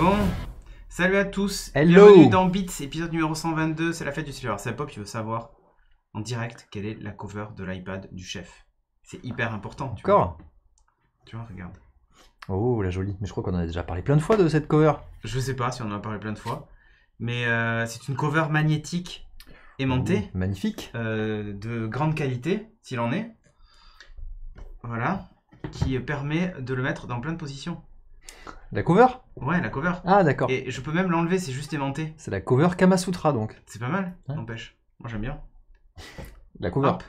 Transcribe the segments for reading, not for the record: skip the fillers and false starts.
Bon, salut à tous, Hello. bienvenue dans Bits, épisode numéro 122, c'est la fête du slip. Alors c'est Pop, il veut savoir en direct quelle est la cover de l'iPad du chef. C'est hyper important, tu vois. Encore. Tu vois, regarde. Oh, la jolie. Mais je crois qu'on en a déjà parlé plein de fois de cette cover. Je sais pas si on en a parlé plein de fois, mais c'est une cover magnétique aimantée, Magnifique. de grande qualité, s'il en est. Voilà, qui permet de le mettre dans plein de positions. La cover? Ouais, la cover. Ah, d'accord. Et je peux même l'enlever, c'est juste aimanté. C'est la cover Kamasutra, donc. C'est pas mal, Ouais. n'empêche. Moi j'aime bien. La cover. Hop.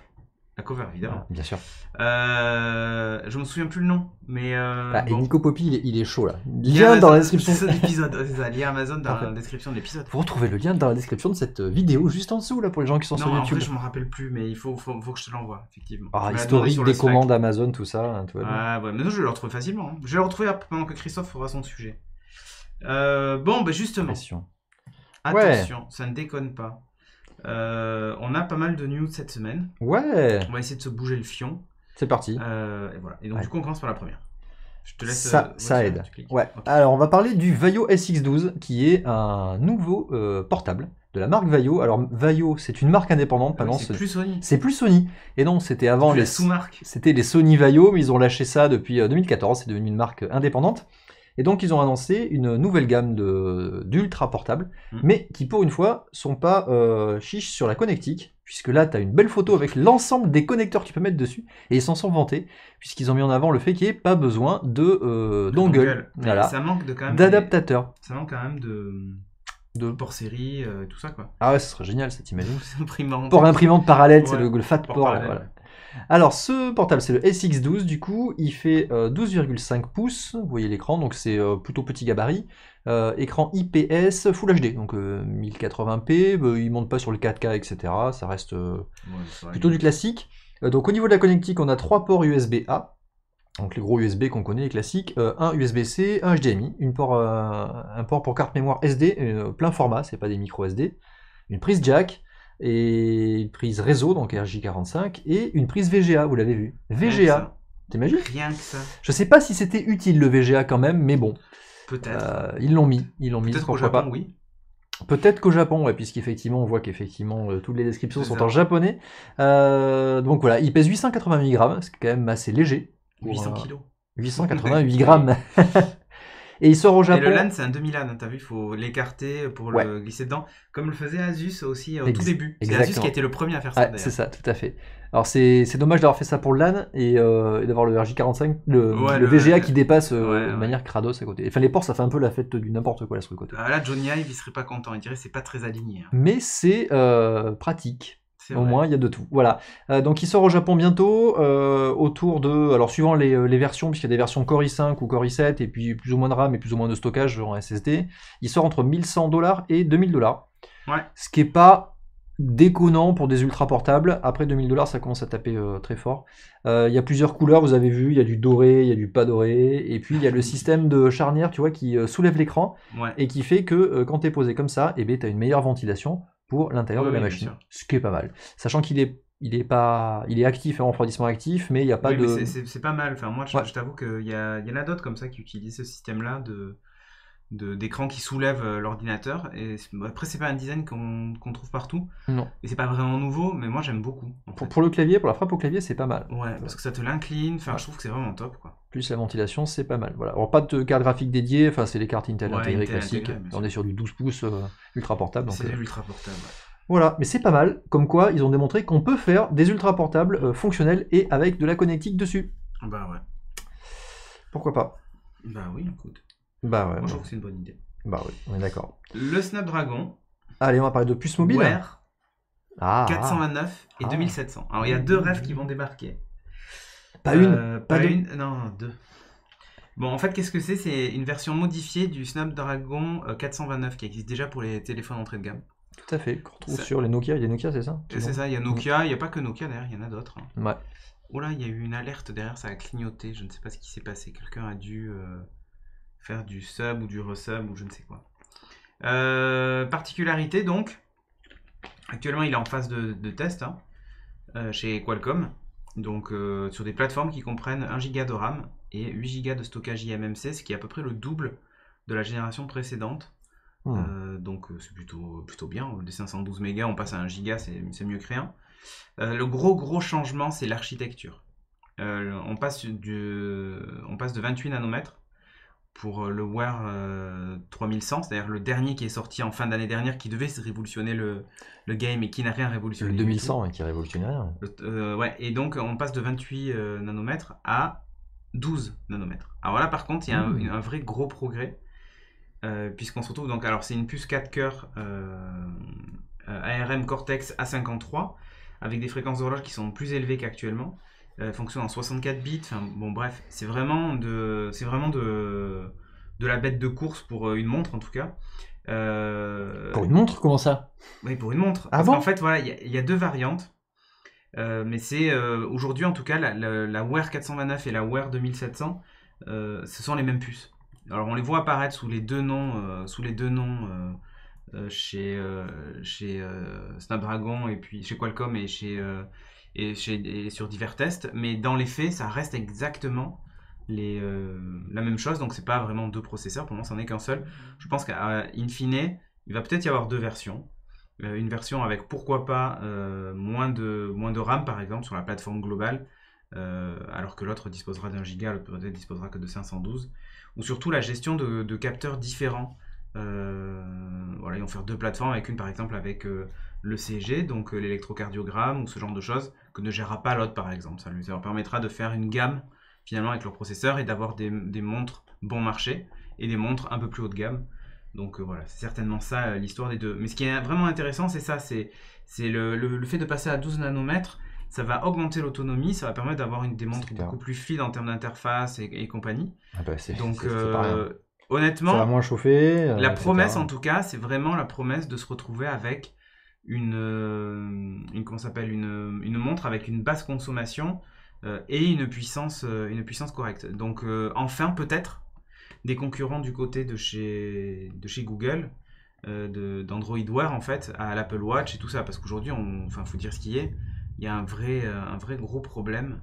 La cover, évidemment. Ah, bien sûr. Je me souviens plus le nom, mais Ah, et bon. Nico Poppy, il est chaud, là. Lien Lien dans la Amazon, description. c'est ça l'épisode, c'est ça, lien Amazon dans Parfait. la description de l'épisode. Vous retrouvez le lien dans la description de cette vidéo, juste en dessous, là, pour les gens qui sont Non, sur en YouTube. vrai, je me rappelle plus, mais il faut que je te l'envoie, effectivement. Ah, Je me l'ai demandé historique sur le des Slack. commandes Amazon, tout ça. Hein, tout va bien. Ah ouais, mais non, je vais le retrouver facilement. Hein. Je vais le retrouver pendant que Christophe fera son sujet. Bon, bah justement, Pression. attention, ça ne déconne pas. On a pas mal de news cette semaine. Ouais, On va essayer de se bouger le fion. c'est parti. Et voilà. Et donc, Ouais. du coup, on commence par la première. Je te laisse. Ça vas-y, aide. tu cliques. Ouais. Ok. Alors, on va parler du Vaio SX12, qui est un nouveau portable de la marque Vaio. Alors, Vaio, c'est une marque indépendante. Ah oui, Maintenant, c'est plus Sony. c'est plus Sony. Et non, c'était avant Plus les la sous-marque. C'était les Sony Vaio, mais ils ont lâché ça depuis 2014. C'est devenu une marque indépendante. Et donc, ils ont annoncé une nouvelle gamme d'ultra portables, mais qui, pour une fois, sont pas chiches sur la connectique, puisque là, tu as une belle photo avec l'ensemble des connecteurs que tu peux mettre dessus, et ils s'en sont vantés, puisqu'ils ont mis en avant le fait qu'il n'y ait pas besoin de dongle, Mais voilà, ça manque de quand même. d'adaptateur. Ça manque quand même de port série, tout ça quoi. Ah ouais, ce serait génial, ça t'imagines. Imprimante. Port imprimante parallèle, c'est Ouais, le fat port port. parallèle, Voilà. ouais. Alors, ce portable, c'est le SX12, du coup, il fait 12,5 pouces, vous voyez l'écran, donc c'est plutôt petit gabarit. Écran IPS Full HD, donc 1080p, il monte pas sur le 4K, etc. Ça reste Ouais, c'est vrai. plutôt du classique. Donc au niveau de la connectique, on a 3 ports USB-A, donc les gros USB qu'on connaît, les classiques, un USB-C, un HDMI, un port pour carte mémoire SD, plein format, c'est pas des micro SD, une prise jack, et une prise réseau, donc RJ45, et une prise VGA, vous l'avez vu. VGA, t'imagines? Rien que ça. Je sais pas si c'était utile le VGA quand même, mais bon. Peut-être. Ils l'ont mis, Peut-être qu'au pourquoi Japon, pas. oui. Peut-être qu'au Japon, ouais, puisqu'effectivement, on voit qu'effectivement, toutes les descriptions C'est sont ça. en japonais. Donc voilà, il pèse 888 grammes, c'est quand même assez léger. Pour 800 kilos. 888 grammes. Et il sort au Et Japon. le LAN, c'est un demi-LAN, hein, t'as vu, il faut l'écarter pour Ouais. le glisser dedans, comme le faisait Asus aussi au tout début. C'est Asus exactement. qui a été le premier à faire ça Ouais, d'ailleurs. c'est ça, tout à fait. Alors c'est dommage d'avoir fait ça pour le LAN et d'avoir le RJ45, Ouais, le VGA qui dépasse ouais, de ouais. manière crados à côté. Enfin les ports, ça fait un peu la fête du n'importe quoi là sur le côté. Ah, là, Johnny Ive, il serait pas content, il dirait c'est pas très aligné. Hein. Mais c'est pratique. C'est Au vrai. moins, il y a de tout. Voilà. Donc, il sort au Japon bientôt, autour de... Alors, suivant les versions, puisqu'il y a des versions Core i5 ou Core i7, et puis plus ou moins de RAM et plus ou moins de stockage en SSD, il sort entre 1100$ et 2000$. Ouais. Ce qui est pas déconnant pour des ultra portables. Après 2000$, ça commence à taper très fort. Il y a plusieurs couleurs, vous avez vu, il y a du doré, il y a du pas doré, et puis il y a le système de charnière, tu vois, qui soulève l'écran, Ouais. et qui fait que quand tu es posé comme ça, eh ben, tu as une meilleure ventilation pour l'intérieur Oui, de la oui, bien machine, sûr. ce qui est pas mal. Sachant qu'il est actif, en refroidissement actif, mais il n'y a pas Oui, de... mais c'est pas mal. Enfin, moi, Ouais. je t'avoue qu'il y en a d'autres comme ça qui utilisent ce système-là d'écran qui soulève l'ordinateur. Et après, c'est pas un design qu'on trouve partout. Non. Et c'est pas vraiment nouveau, mais moi, j'aime beaucoup. En fait. Pour le clavier, pour la frappe au clavier, c'est pas mal. Ouais, parce que ça te l'incline. Enfin, je trouve que c'est vraiment top, quoi. Plus la ventilation, c'est pas mal. Voilà. Alors, pas de carte graphique dédiée, enfin, c'est les cartes Intel Ouais, intégrées Intel classiques. intégrées, bien On est sur du 12 pouces ultra portable. Donc, C'est ultra portable. Ouais. voilà, mais c'est pas mal. Comme quoi, ils ont démontré qu'on peut faire des ultra portables fonctionnels et avec de la connectique dessus. Bah ouais. Pourquoi pas? Bah oui, écoute. Bah ouais. Moi, je trouve que c'est une bonne idée. Bah oui, on est d'accord. Le Snapdragon Allez, on va parler de puce mobile. Wear Ah, 429 et 2700. Alors, il y a deux rêves qui vont débarquer. pas une, Pas deux. une, non, deux. Bon, en fait, qu'est-ce que c'est? C'est une version modifiée du Snapdragon 429 qui existe déjà pour les téléphones entrée de gamme. Tout à fait, qu'on retrouve Ça- sur les Nokia. Il y a Nokia, c'est ça? C'est ça, il y a Nokia, il n'y a pas que Nokia d'ailleurs, il y en a d'autres. Hein. Ouais. Oh là, il y a eu une alerte derrière, ça a clignoté, je ne sais pas ce qui s'est passé. Quelqu'un a dû faire du sub ou du resub ou je ne sais quoi. Particularité donc, actuellement il est en phase de test hein, chez Qualcomm, donc sur des plateformes qui comprennent 1 Go de RAM et 8 Go de stockage eMMC, ce qui est à peu près le double de la génération précédente. Donc c'est plutôt bien. Des 512 mégas, on passe à 1 giga, c'est mieux que rien. Le gros changement, c'est l'architecture. On passe de 28 nanomètres pour le Wear 3100, c'est-à-dire le dernier qui est sorti en fin d'année dernière, qui devait révolutionner le game et qui n'a rien révolutionné. Le 2100 qui révolutionnait rien. Ouais, et donc on passe de 28 nanomètres à 12 nanomètres. Alors là, par contre, il y a un vrai gros progrès, puisqu'on se retrouve donc, alors c'est une puce 4 cœurs ARM Cortex A53 avec des fréquences d'horloge qui sont plus élevées qu'actuellement. Fonctionne en 64 bits. Enfin, bon, bref, c'est vraiment de la bête de course pour une montre en tout cas. Pour une montre, comment ça? Oui, pour une montre. Ah Parce bon? qu'en fait, voilà, il y a deux variantes. Mais c'est aujourd'hui en tout cas la Wear 429 et la Wear 2700, ce sont les mêmes puces. Alors on les voit apparaître sous les deux noms, chez Snapdragon et puis chez Qualcomm et sur divers tests, mais dans les faits ça reste exactement la même chose, donc c'est pas vraiment deux processeurs, pour moi c'en est qu'un seul. Je pense qu'in fine il va peut-être y avoir deux versions. Une version avec pourquoi pas moins de RAM par exemple sur la plateforme globale, alors que l'autre disposera d'1 giga, l'autre peut-être disposera que de 512, ou surtout la gestion de capteurs différents. Voilà, ils vont faire deux plateformes, avec une par exemple avec le CG, donc l'électrocardiogramme ou ce genre de choses que ne gérera pas l'autre par exemple. Ça leur permettra de faire une gamme finalement avec leur processeur et d'avoir des montres bon marché et des montres un peu plus haut de gamme. Donc voilà, c'est certainement ça l'histoire des deux. Mais ce qui est vraiment intéressant, c'est ça, c'est le fait de passer à 12 nanomètres. Ça va augmenter l'autonomie, ça va permettre d'avoir des montres beaucoup plus fluides en termes d'interface et compagnie. Ah bah, Donc pas rien. honnêtement, ça va moins chauffer. la etc. promesse en tout cas, c'est vraiment la promesse de se retrouver avec une montre avec une basse consommation et une puissance correcte. Donc enfin peut-être des concurrents du côté de chez Google, d'Android Wear en fait, à l'Apple Watch et tout ça, parce qu'aujourd'hui, faut dire ce qui est, il y a un vrai gros problème,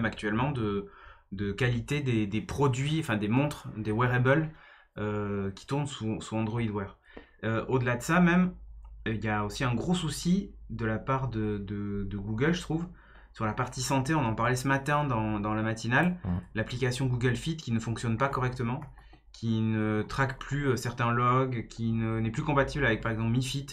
actuellement de qualité des produits, enfin des montres, des wearables qui tournent sous Android Wear. Au-delà de ça même, il y a aussi un gros souci de la part de Google, je trouve. Sur la partie santé, on en parlait ce matin dans la matinale, l'application Google Fit qui ne fonctionne pas correctement, qui ne traque plus certains logs, qui n'est plus compatible avec par exemple Mi Fit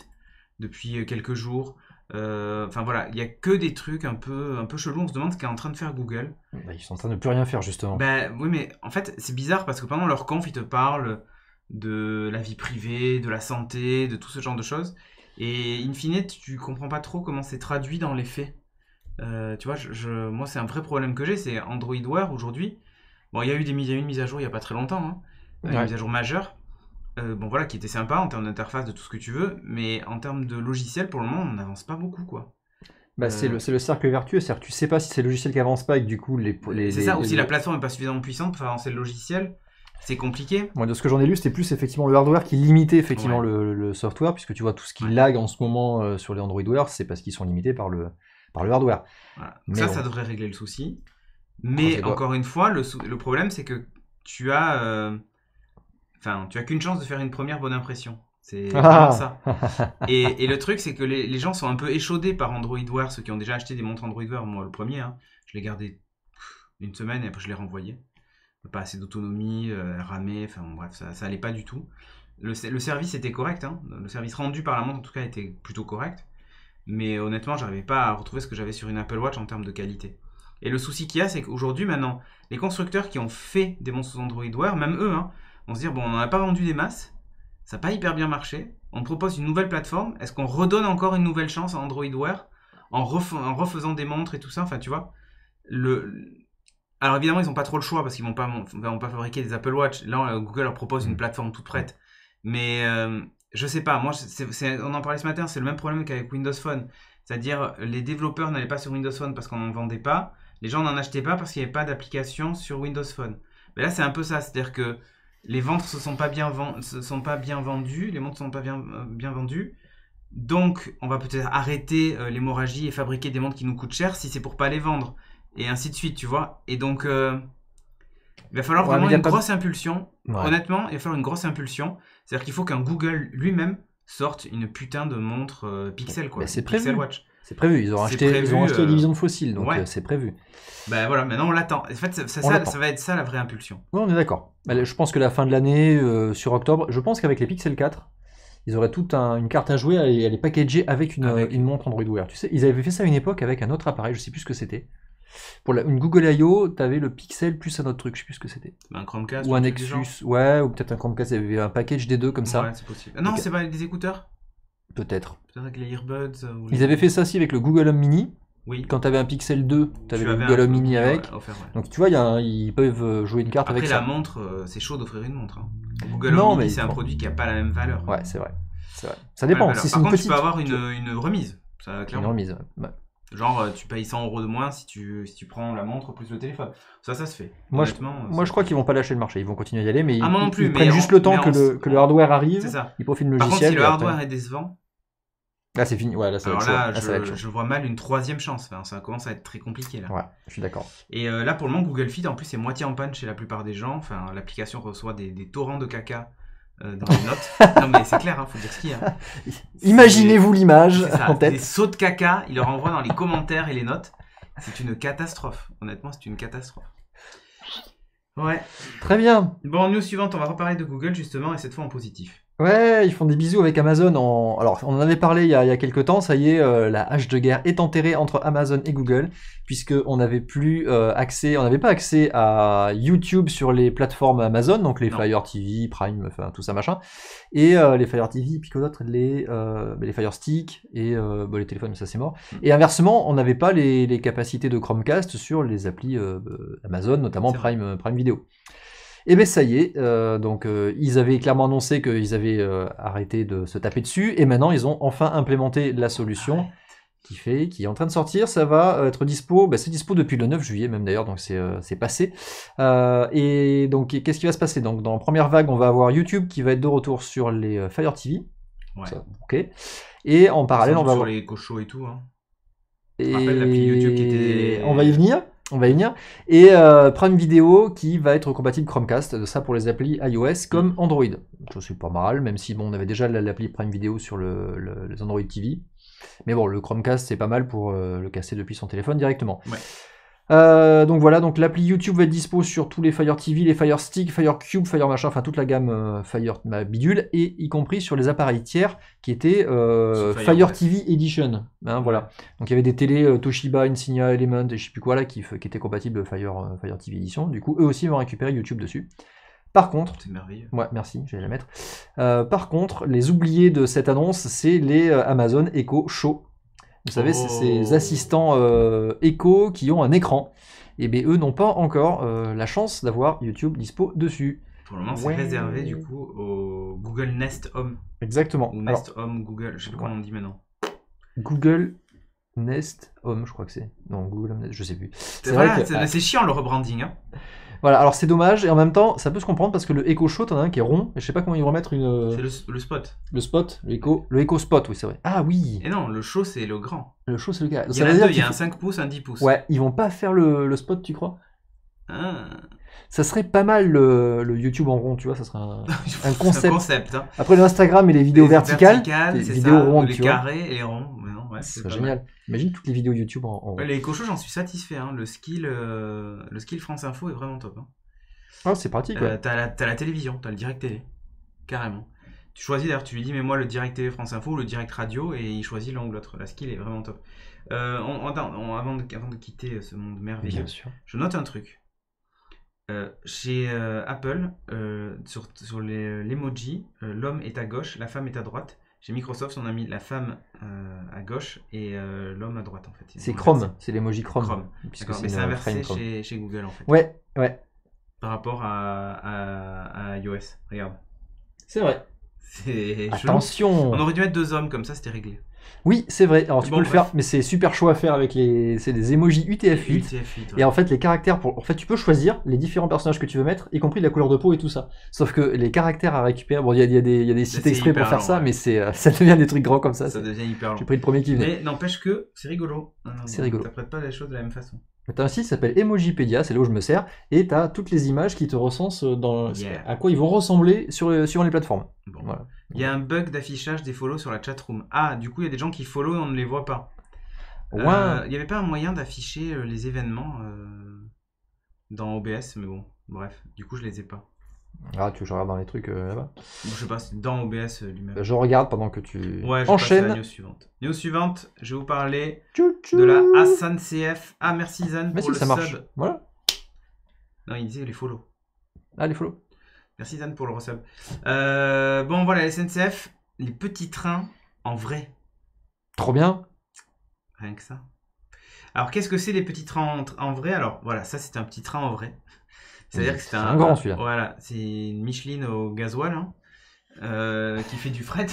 depuis quelques jours. Enfin voilà, il n'y a que des trucs un peu chelous. On se demande ce qu'est en train de faire Google. Bah, ils sont en train de ne plus rien faire justement. Ben oui, mais en fait c'est bizarre parce que pendant leur conf, ils te parlent de la vie privée, de la santé, de tout ce genre de choses. Et in fine, tu comprends pas trop comment c'est traduit dans les faits. Tu vois, moi c'est un vrai problème que j'ai, c'est Android Wear aujourd'hui. Bon, il y a eu une mise à jour il y a pas très longtemps, hein, une mise à jour majeure. Bon voilà, qui était sympa en termes d'interface, de tout ce que tu veux, mais en termes de logiciel, pour le moment, on n'avance pas beaucoup, quoi. Bah, c'est le cercle vertueux, c'est-à-dire que tu sais pas si c'est le logiciel qui avance pas et que du coup c'est ça, aussi la plateforme n'est pas suffisamment puissante pour faire avancer le logiciel. C'est compliqué. Moi, de ce que j'en ai lu, c'était plus effectivement le hardware qui limitait effectivement le software, puisque tu vois tout ce qui lag en ce moment sur les Android Wear, c'est parce qu'ils sont limités par le hardware. Voilà. Ça devrait régler le souci. Mais encore une fois, le problème, c'est que tu as qu'une chance de faire une première bonne impression. C'est vraiment ça. Et le truc, c'est que les gens sont un peu échaudés par Android Wear, ceux qui ont déjà acheté des montres Android Wear. Moi, le premier, hein, je l'ai gardé une semaine et après je l'ai renvoyé. Pas assez d'autonomie, ramé, enfin bref, ça allait pas du tout. Le service était correct, hein. Le service rendu par la montre en tout cas était plutôt correct. Mais honnêtement, j'arrivais pas à retrouver ce que j'avais sur une Apple Watch en termes de qualité. Et le souci qu'il y a, c'est qu'aujourd'hui, maintenant, les constructeurs qui ont fait des montres sous Android Wear, même eux, hein, vont se dire, bon, on n'en a pas vendu des masses, ça n'a pas hyper bien marché, on propose une nouvelle plateforme, est-ce qu'on redonne encore une nouvelle chance à Android Wear en refaisant des montres et tout ça, enfin tu vois. Alors évidemment, ils n'ont pas trop le choix parce qu'ils vont pas fabriquer des Apple Watch. Là, Google leur propose une plateforme toute prête. Mais je sais pas, moi, on en parlait ce matin, c'est le même problème qu'avec Windows Phone. C'est-à-dire, les développeurs n'allaient pas sur Windows Phone parce qu'on n'en vendait pas. Les gens n'en achetaient pas parce qu'il n'y avait pas d'application sur Windows Phone. Mais là, c'est un peu ça. C'est-à-dire que les ventes ne sont pas bien vendues. Les montres ne sont pas bien vendues. Donc, on va peut-être arrêter l'hémorragie et fabriquer des montres qui nous coûtent cher si c'est pour pas les vendre. Et ainsi de suite, tu vois. Et donc, Il va falloir vraiment une grosse impulsion. Ouais. Honnêtement, il va falloir une grosse impulsion. C'est-à-dire qu'il faut qu'un Google lui-même sorte une putain de montre Pixel, quoi. C'est Pixel prévu. Watch. C'est prévu. Ils ont acheté la division de fossiles, donc c'est prévu. Ben voilà, maintenant on l'attend. En fait, ça va être ça la vraie impulsion. Oui, on est d'accord. Je pense que la fin de l'année, sur octobre, je pense qu'avec les Pixel 4, ils auraient toute une carte à jouer et elle est packagée avec une montre Android Wear. Tu sais, ils avaient fait ça à une époque avec un autre appareil, je sais plus ce que c'était. Pour une Google I.O., tu avais le Pixel plus un autre truc, je sais plus ce que c'était. Un Chromecast ou un Nexus, ouais, ou peut-être un Chromecast, il y avait un package des deux comme ça. Ouais, c'est possible. Non, c'est pas des écouteurs. Peut-être. Peut-être avec les earbuds. Ils avaient fait ça aussi avec le Google Home Mini. Oui. Quand tu avais un Pixel 2, tu avais le Google Home Mini avec. Offert, ouais. Donc tu vois, ils peuvent jouer une carte avec ça. Après, la montre, c'est chaud d'offrir une montre. Hein. Google Home Mini, c'est un produit qui n'a pas la même valeur. Ouais, c'est vrai. Ça dépend. Si Par contre, tu peux avoir une remise. Ça, une remise, ouais. Genre, tu payes 100 € de moins si tu prends la montre plus le téléphone. Ça se fait. Moi, je crois qu'ils vont pas lâcher le marché. Ils vont continuer à y aller, mais moi non plus, ils prennent juste le temps que le hardware arrive. Ils profitent du logiciel. Par contre, si le hardware est décevant... Là, c'est fini. Ouais, là, ça va être chaud. Je vois mal une troisième chance. Enfin, ça commence à être très compliqué, là. Ouais, je suis d'accord. Et là, pour le moment, Google Feed, en plus, c'est moitié en panne chez la plupart des gens. Enfin, l'application reçoit des torrents de caca dans les notes. Non, mais c'est clair, faut dire ce qu'il y a. Imaginez-vous l'image en tête. Des sauts de caca, il leur envoie dans les commentaires et les notes. C'est une catastrophe. Honnêtement, c'est une catastrophe. Ouais. Très bien. Bon, news suivante, on va reparler de Google, justement, et cette fois en positif. Ouais, ils font des bisous avec Amazon. Alors, on en avait parlé il y a quelques temps, ça y est, la hache de guerre est enterrée entre Amazon et Google, puisqu'on n'avait plus on n'avait pas accès à YouTube sur les plateformes Amazon, donc les Fire TV, Prime, enfin tout ça machin, et les Fire TV, puis quoi d'autre, les Fire Stick, et les téléphones, ça c'est mort. Et inversement, on n'avait pas les capacités de Chromecast sur les applis Amazon, notamment Prime Video. Et bien ça y est, ils avaient clairement annoncé qu'ils avaient arrêté de se taper dessus, et maintenant ils ont enfin implémenté la solution qui est en train de sortir. Ça va être dispo, c'est dispo depuis le 9 juillet même d'ailleurs, donc c'est passé. Et donc qu'est-ce qui va se passer? Donc dans la première vague, on va avoir YouTube qui va être de retour sur les Fire TV. Ouais. Ça, ok. Et en parallèle, on va avoir les cochos et tout. Hein. Et rappelle l'appli YouTube qui était... On va y venir. Et Prime Video qui va être compatible Chromecast, ça pour les applis iOS comme Android. Ça c'est pas mal, même si on avait déjà l'appli Prime Video sur les Android TV. Mais bon, le Chromecast c'est pas mal pour le casser depuis son téléphone directement. Ouais. Donc voilà, donc l'appli YouTube va être dispo sur tous les Fire TV, les Fire Stick, Fire Cube, Fire machin, enfin toute la gamme Fire bidule, et y compris sur les appareils tiers qui étaient Fire TV Edition. Hein, voilà. Donc il y avait des télés Toshiba, Insignia, Element et je sais plus quoi là qui étaient compatibles Fire TV Edition. Du coup, eux aussi vont récupérer YouTube dessus. Par contre, c'est merveilleux. Ouais, merci, j'allais la mettre. Par contre, les oubliés de cette annonce, c'est les Amazon Echo Show. Vous savez, c'est ces assistants Echo qui ont un écran. Et bien, eux n'ont pas encore la chance d'avoir YouTube dispo dessus. Pour le moment, c'est réservé du coup au Google Nest Home. Exactement. Ou Nest Home Google, je sais plus comment on dit maintenant. Google Nest Home, je crois que c'est. Non, Google Nest, je sais plus. C'est chiant le rebranding. Hein. Voilà, alors c'est dommage, et en même temps, ça peut se comprendre parce que le Echo Show, t'en as un qui est rond, et je sais pas comment ils vont remettre une... C'est le Spot. Le Spot, le Echo Spot, oui, c'est vrai. Ah oui. Et non, le Show, c'est le grand. Le Show, c'est le gars. Il y en a deux, il y a un 5 pouces, un 10 pouces. Ouais, ils vont pas faire le Spot, tu crois? Ah. Ça serait pas mal le YouTube en rond, tu vois, ça serait un concept. Un concept hein. Après l'Instagram et les vidéos verticales, les vidéos rondes, les carrés et les ronds. Ouais, c'est génial. Mal. Imagine toutes les vidéos YouTube en rond. Les Echo Show, j'en suis satisfait. Hein. Le skill France Info est vraiment top. Hein. Ah, c'est pratique. Ouais. T'as la télévision, t'as le direct télé, carrément. Tu choisis d'ailleurs, tu lui dis, mais moi le direct télé France Info ou le direct radio, et il choisit l'un ou l'autre. La skill est vraiment top. Avant de quitter ce monde merveilleux, bien sûr. Je note un truc. Chez Apple, sur l'emoji, l'homme est à gauche, la femme est à droite. Chez Microsoft, on a mis la femme à gauche et l'homme à droite en fait. C'est Chrome, c'est l'emoji Chrome. Mais c'est inversé chez Google en fait. Ouais. Par rapport à iOS, regarde. C'est vrai. C'est attention. On aurait dû mettre 2 hommes comme ça, c'était réglé. Oui, c'est vrai. Alors tu peux le faire, mais c'est super chaud à faire avec c'est des emojis UTF-8. Ouais. Et en fait, les caractères en fait, tu peux choisir les différents personnages que tu veux mettre, y compris la couleur de peau et tout ça. Sauf que les caractères à récupérer, bon, il y a des sites exprès pour faire ça, mais ça devient des trucs grands comme ça. Ça devient hyper long. J'ai pris le premier qui venait. Mais n'empêche que c'est rigolo. C'est rigolo. T'interprètes pas les choses de la même façon. T'as un site qui s'appelle Emojipédia, c'est là où je me sers, et t'as toutes les images qui te recensent à quoi ils vont ressembler sur les plateformes. Bon. Voilà. Il y a un bug d'affichage des follow sur la chatroom. Ah, du coup, il y a des gens qui follow et on ne les voit pas. Il n'y avait pas un moyen d'afficher les événements dans OBS, mais bon, bref, du coup, je les ai pas. Ah, tu veux que je regarde dans les trucs là-bas? Je sais pas, c'est dans OBS lui-même. Je regarde pendant que tu enchaînes. La news suivante. News suivante, je vais vous parler de la SNCF. Ah, merci Zan pour le ça marche. sub. Voilà. Non, il disait les follow. Ah, les follow. Merci Zan pour le resub. Bon, voilà, la SNCF, les petits trains en vrai. Trop bien. Rien que ça. Alors, qu'est-ce que c'est les petits trains en vrai? Alors, voilà, ça, c'est un petit train en vrai. C'est-à-dire que c'est un grand celui-là. Voilà, c'est une Micheline au gasoil qui fait du fret.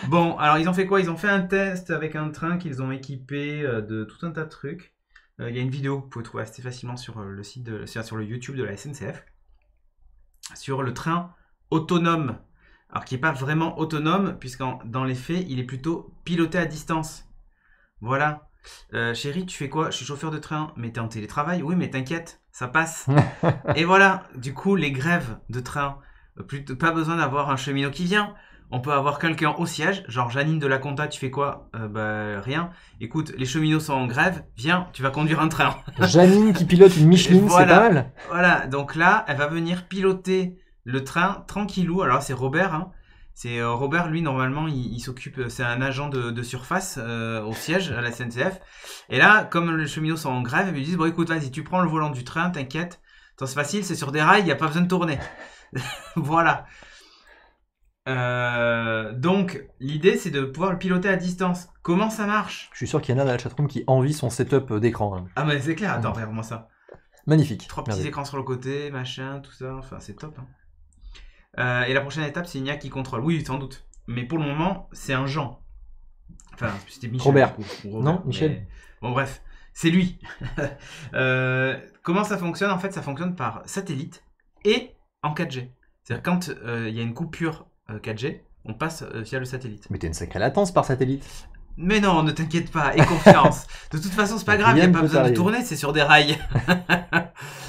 Bon, alors ils ont fait quoi? Ils ont fait un test avec un train qu'ils ont équipé de tout un tas de trucs. Il y a une vidéo que vous pouvez trouver assez facilement sur le site sur le YouTube de la SNCF sur le train autonome. Alors qui n'est pas vraiment autonome puisque dans les faits, il est plutôt piloté à distance. Voilà. Chérie, tu fais quoi? Je suis chauffeur de train. Mais t'es en télétravail? Oui, mais t'inquiète, ça passe. Et voilà, du coup, les grèves de train, pas besoin d'avoir un cheminot qui vient. On peut avoir quelqu'un au siège, genre Janine de la Conta, tu fais quoi? Rien. Écoute, les cheminots sont en grève, viens, tu vas conduire un train. Janine qui pilote une Micheline, voilà, c'est pas mal. Voilà, donc là, elle va venir piloter le train tranquillou. Alors c'est Robert, C'est Robert, lui, normalement, il s'occupe, c'est un agent de surface au siège à la SNCF. Et là, comme les cheminots sont en grève, ils lui disent, bon écoute, vas-y, tu prends le volant du train, t'inquiète. C'est facile, c'est sur des rails, il n'y a pas besoin de tourner. Voilà. Donc, l'idée, c'est de pouvoir le piloter à distance. Comment ça marche? Je suis sûr qu'il y en a dans la chatroom qui envie son setup d'écran. Ah mais c'est clair, attends, regarde-moi ça. Magnifique. 3 petits écrans sur le côté, machin, tout ça, enfin c'est top. Et la prochaine étape, c'est Nia qui contrôle. Oui, sans doute. Mais pour le moment, c'est un Jean. Enfin, c'était Michel. Robert. Robert. Non, Michel. Mais... Bon, bref, c'est lui. Comment ça fonctionne? En fait, ça fonctionne par satellite et en 4G. C'est-à-dire quand il y a une coupure 4G, on passe via le satellite. Mais t'as une sacrée latence par satellite. Mais non, ne t'inquiète pas, aie confiance. De toute façon, c'est pas grave, il n'y a pas besoin de tourner, c'est sur des rails.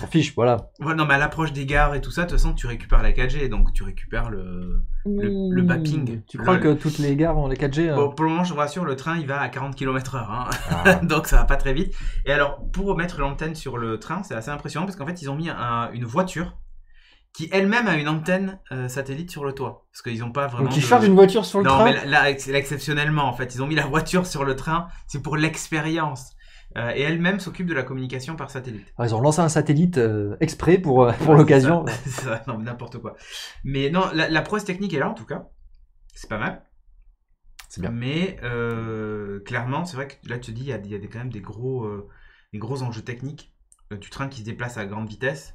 On fiche, voilà. Ouais, non, mais à l'approche des gares et tout ça, de toute façon, tu récupères la 4G, donc tu récupères le mapping. Tu crois que toutes les gares ont les 4G Bon, pour le moment, je vous rassure, le train, il va à 40 km/h. Donc ça va pas très vite. Et alors, pour mettre l'antenne sur le train, c'est assez impressionnant, parce qu'en fait, ils ont mis une voiture qui elle-même a une antenne satellite sur le toit. Parce qu'ils n'ont pas vraiment... Donc ils chargent une voiture sur le train? Non, mais là, exceptionnellement, en fait. Ils ont mis la voiture sur le train. C'est pour l'expérience. Et elle-même s'occupe de la communication par satellite. Alors, ils ont lancé un satellite exprès pour l'occasion. C'est ça, non, n'importe quoi. Mais non, la prouesse technique est là, en tout cas. C'est pas mal. C'est bien. Mais clairement, c'est vrai que là, tu te dis, il y a quand même des gros enjeux techniques. Du train qui se déplace à grande vitesse.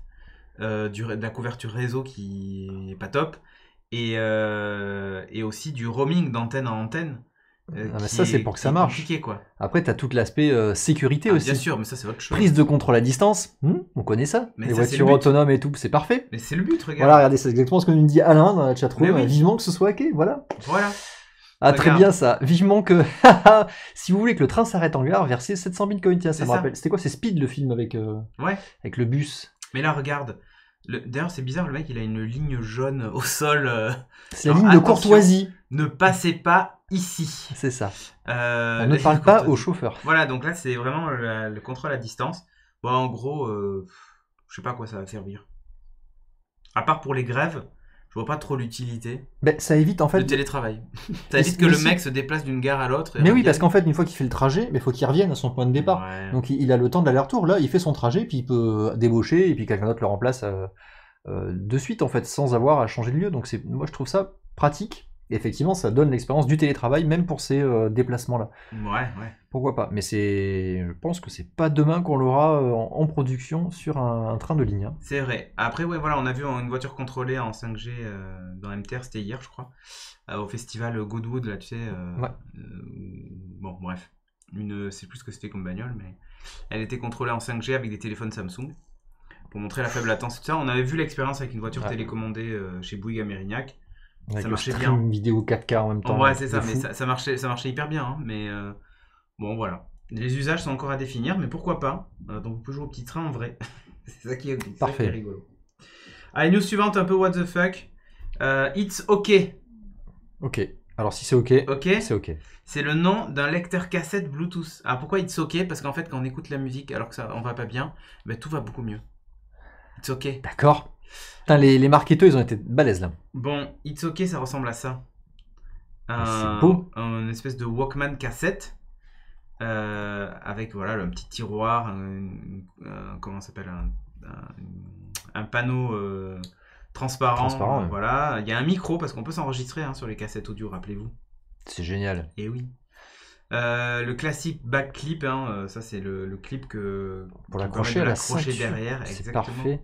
De la couverture réseau qui est pas top et aussi du roaming d'antenne en antenne mais ça c'est pour que ça marche quoi. Après t'as tout l'aspect sécurité aussi, bien sûr, mais ça c'est autre chose. Prise de contrôle à distance, on connaît ça, mais les voitures autonomes et tout, c'est parfait. Mais c'est le but, regarde. Voilà, regardez, c'est exactement ce que nous dit Alain dans la chatroom. Vivement que ce soit hacké, voilà. Ah, très bien ça. Vivement que. Si vous voulez que le train s'arrête en gare, versez 700 000 coins. Tiens, ça me rappelle. C'était quoi? C'est Speed le film avec le bus. Mais là, regarde. D'ailleurs, c'est bizarre, le mec, il a une ligne jaune au sol. C'est la ligne de courtoisie. Ne passez pas ici. C'est ça. On ne parle pas au chauffeur. Voilà, donc là, c'est vraiment le contrôle à distance. Bon, en gros, je sais pas à quoi ça va servir. À part pour les grèves, je vois pas trop l'utilité. Ben, ça évite en fait. Le télétravail. Ça évite que le mec se déplace d'une gare à l'autre. Mais oui, parce qu'en fait, une fois qu'il fait le trajet, il faut qu'il revienne à son point de départ. Ouais. Donc il a le temps d'aller-retour. Là, il fait son trajet, puis il peut débaucher, et puis quelqu'un d'autre le remplace de suite, en fait, sans avoir à changer de lieu. Donc moi, je trouve ça pratique. Et effectivement, ça donne l'expérience du télétravail, même pour ces déplacements-là. Ouais. Pourquoi pas? Mais je pense que c'est pas demain qu'on l'aura en production sur un train de ligne. C'est vrai. Après, voilà, on a vu une voiture contrôlée en 5G dans MTR, c'était hier, je crois, au festival Goodwood, là, tu sais. Bon, bref. C'est plus ce que c'était comme bagnole, mais elle était contrôlée en 5G avec des téléphones Samsung pour montrer la faible latence. Tout ça. On avait vu l'expérience avec une voiture télécommandée chez Bouygues à Mérignac. Avec ça marchait bien. Vidéo 4K en même temps. Ouais, c'est ça, mais ça marchait hyper bien. Mais bon, voilà. Les usages sont encore à définir, mais pourquoi pas. Donc vous pouvez jouer au petit train en vrai. C'est ça qui est rigolo. Allez, news suivante, un peu what the fuck. It's OK. OK. Alors si c'est OK, c'est OK. C'est le nom d'un lecteur cassette Bluetooth. Alors pourquoi It's OK? Parce qu'en fait, quand on écoute la musique alors que ça on va pas bien, ben, tout va beaucoup mieux. It's OK. D'accord. Putain, les marketeurs, ils ont été balèzes là. Bon, It's OK, ça ressemble à ça. C'est beau. Une espèce de Walkman cassette. Avec voilà un petit tiroir, comment ça s'appelle, un panneau transparent, voilà. Il y a un micro parce qu'on peut s'enregistrer sur les cassettes audio, rappelez-vous. C'est génial. Et oui. Le classique back clip, ça c'est le clip pour l'accrocher derrière. C'est parfait.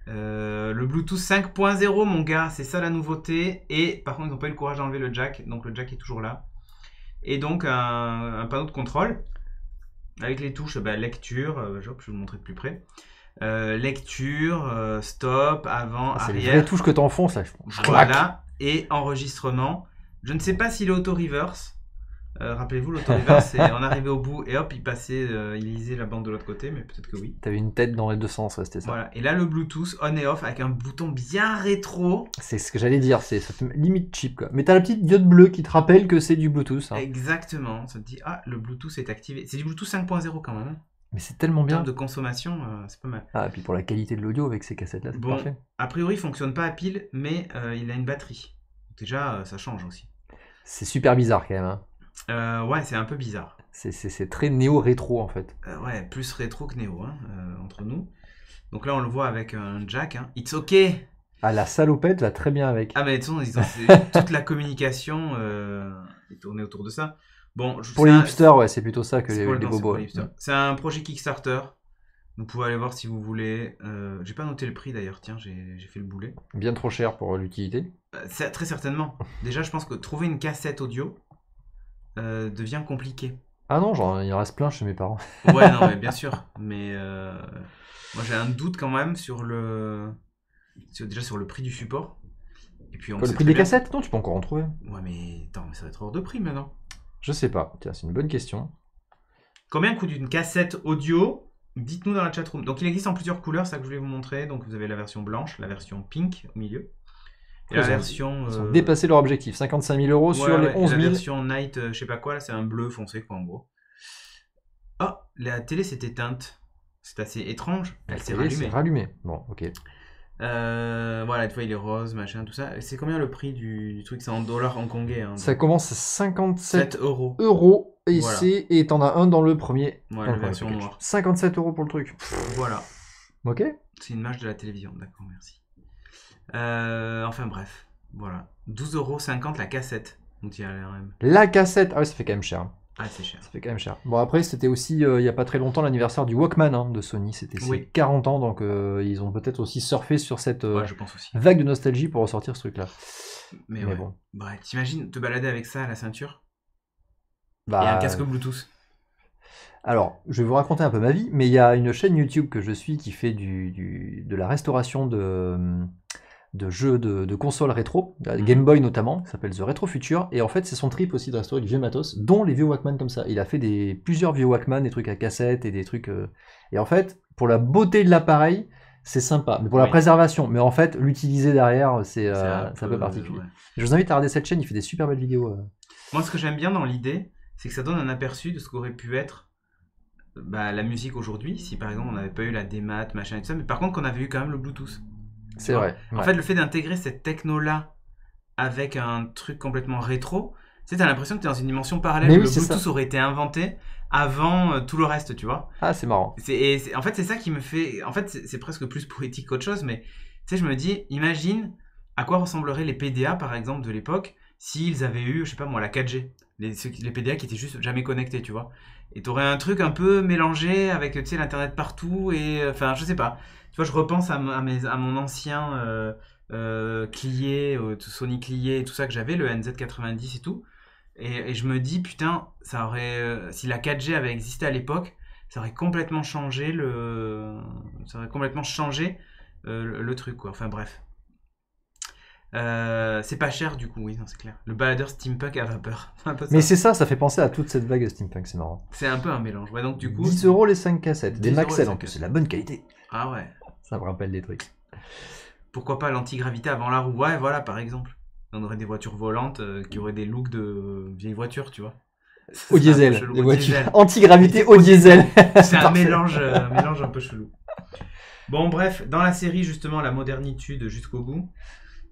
Le Bluetooth 5.0 mon gars, c'est ça la nouveauté. Et par contre ils n'ont pas eu le courage d'enlever le jack, donc le jack est toujours là. Et donc un panneau de contrôle avec les touches lecture, je vais vous le montrer de plus près. Lecture, stop, avant, arrière. C'est les vraies touches que tu enfonces là. Voilà, et enregistrement. Je ne sais pas s'il est auto-reverse. Rappelez-vous, l'auto-reverse, c'est on arrivait au bout et hop, il lisait la bande de l'autre côté, mais peut-être que oui. T'avais une tête dans les deux sens, c'était ça. Voilà, et là le Bluetooth on et off avec un bouton bien rétro. C'est ce que j'allais dire, ça fait limite cheap quoi. Mais t'as la petite diode bleue qui te rappelle que c'est du Bluetooth. Exactement, ça te dit le Bluetooth est activé. C'est du Bluetooth 5.0 quand même. Mais c'est tellement bien. En termes de consommation, c'est pas mal. Et puis pour la qualité de l'audio avec ces cassettes là, c'est parfait. A priori il fonctionne pas à pile, mais il a une batterie. Déjà ça change aussi. C'est super bizarre quand même. Ouais, c'est un peu bizarre. C'est très néo-rétro en fait. Ouais, plus rétro que néo, entre nous. Donc là, on le voit avec un jack. It's OK. La salopette va très bien avec. Mais toute la communication est tournée autour de ça. Bon, pour les hipsters, ouais, c'est plutôt ça que les bobos. C'est un projet Kickstarter. Vous pouvez aller voir si vous voulez. J'ai pas noté le prix d'ailleurs, tiens, j'ai fait le boulet. Bien trop cher pour l'utilité. Très certainement. Déjà, je pense que trouver une cassette audio devient compliqué. Ah non, il en reste plein chez mes parents. Ouais, non, mais bien sûr. Mais moi, j'ai un doute quand même déjà sur le prix du support. Et puis, le prix des cassettes? Non, tu peux encore en trouver. Ouais, mais attends, ça va être hors de prix maintenant. Je sais pas. Tiens, c'est une bonne question. Combien coûte une cassette audio? Dites-nous dans la chatroom. Donc, il existe en plusieurs couleurs, c'est ça que je voulais vous montrer. Donc, vous avez la version blanche, la version pink au milieu. Et la version. Ils ont dépassé leur objectif. 55 000 € sur les 11 000. La version night, je sais pas quoi, là, c'est un bleu foncé, quoi, en gros. La télé s'est éteinte. C'est assez étrange. Elle s'est rallumée. Bon, ok. Voilà, des fois il est rose, machin, tout ça. C'est combien le prix du truc? C'est en dollars hongkongais. Ça commence à 57 € et voilà. Et t'en as un dans le premier. Ouais, la version noire. 57 € pour le truc. Voilà. Ok. C'est une image de la télévision, d'accord, merci. Enfin bref, voilà. 12,50 € la cassette. Donc il y a la cassette, ah ouais, ça fait quand même cher. Ah, c'est cher. Ça fait quand même cher. Bon, après, c'était aussi, il n'y a pas très longtemps, l'anniversaire du Walkman de Sony. C'était 40 ans, donc ils ont peut-être aussi surfé sur cette je pense aussi. vague de nostalgie pour ressortir ce truc-là. Mais bon. Ouais, t'imagines te balader avec ça à la ceinture? Et un casque Bluetooth. Alors, je vais vous raconter un peu ma vie, mais il y a une chaîne YouTube que je suis qui fait de la restauration de jeux de consoles rétro, Game Boy notamment, qui s'appelle The Retro Future, et en fait c'est son trip aussi de restaurer du vieux matos, dont les vieux Walkman comme ça. Il a fait plusieurs vieux Walkman, des trucs à cassette et des trucs... Et en fait, pour la beauté de l'appareil, c'est sympa, mais pour la préservation, mais en fait, l'utiliser derrière, c'est un peu particulier. Ouais. Je vous invite à regarder cette chaîne, il fait des super belles vidéos. Moi, ce que j'aime bien dans l'idée, c'est que ça donne un aperçu de ce qu'aurait pu être la musique aujourd'hui, si par exemple on n'avait pas eu la démat, machin et tout ça, mais par contre qu'on avait eu quand même le Bluetooth. C'est vrai. En fait, le fait d'intégrer cette techno-là avec un truc complètement rétro, tu sais, t'as l'impression que t'es dans une dimension parallèle où le Bluetooth aurait été inventé avant tout le reste, tu vois. Ah, c'est marrant. En fait, c'est ça qui me fait... En fait, c'est presque plus poétique qu'autre chose, mais tu sais, je me dis, imagine à quoi ressembleraient les PDA, par exemple, de l'époque, s'ils avaient eu, je sais pas moi, la 4G. Les PDA qui étaient juste jamais connectés, tu vois. Et t'aurais un truc un peu mélangé avec, tu sais, l'internet partout et... Enfin, je sais pas. Tu vois, je repense à mon ancien Clié, Sony Clié et tout ça que j'avais, le NZ90 et tout. Et je me dis, putain, ça aurait, si la 4G avait existé à l'époque, ça aurait complètement changé le truc, quoi. Enfin, bref. C'est pas cher du coup, oui, non, c'est clair. Le baladeur steampunk à vapeur. Mais c'est ça fait penser à toute cette vague steampunk, c'est marrant. C'est un peu un mélange. Ouais, donc du coup. 10 € les 5 cassettes. Des Maxell en plus, c'est de la bonne qualité. Ah ouais. Ça me rappelle des trucs. Pourquoi pas l'antigravité avant la roue? Ouais, voilà, par exemple. On aurait des voitures volantes qui auraient des looks de vieilles voitures, tu vois. Au diesel. Des voitures antigravité au diesel. C'est un mélange un peu chelou. Bon, bref, dans la série, justement, la modernitude jusqu'au bout.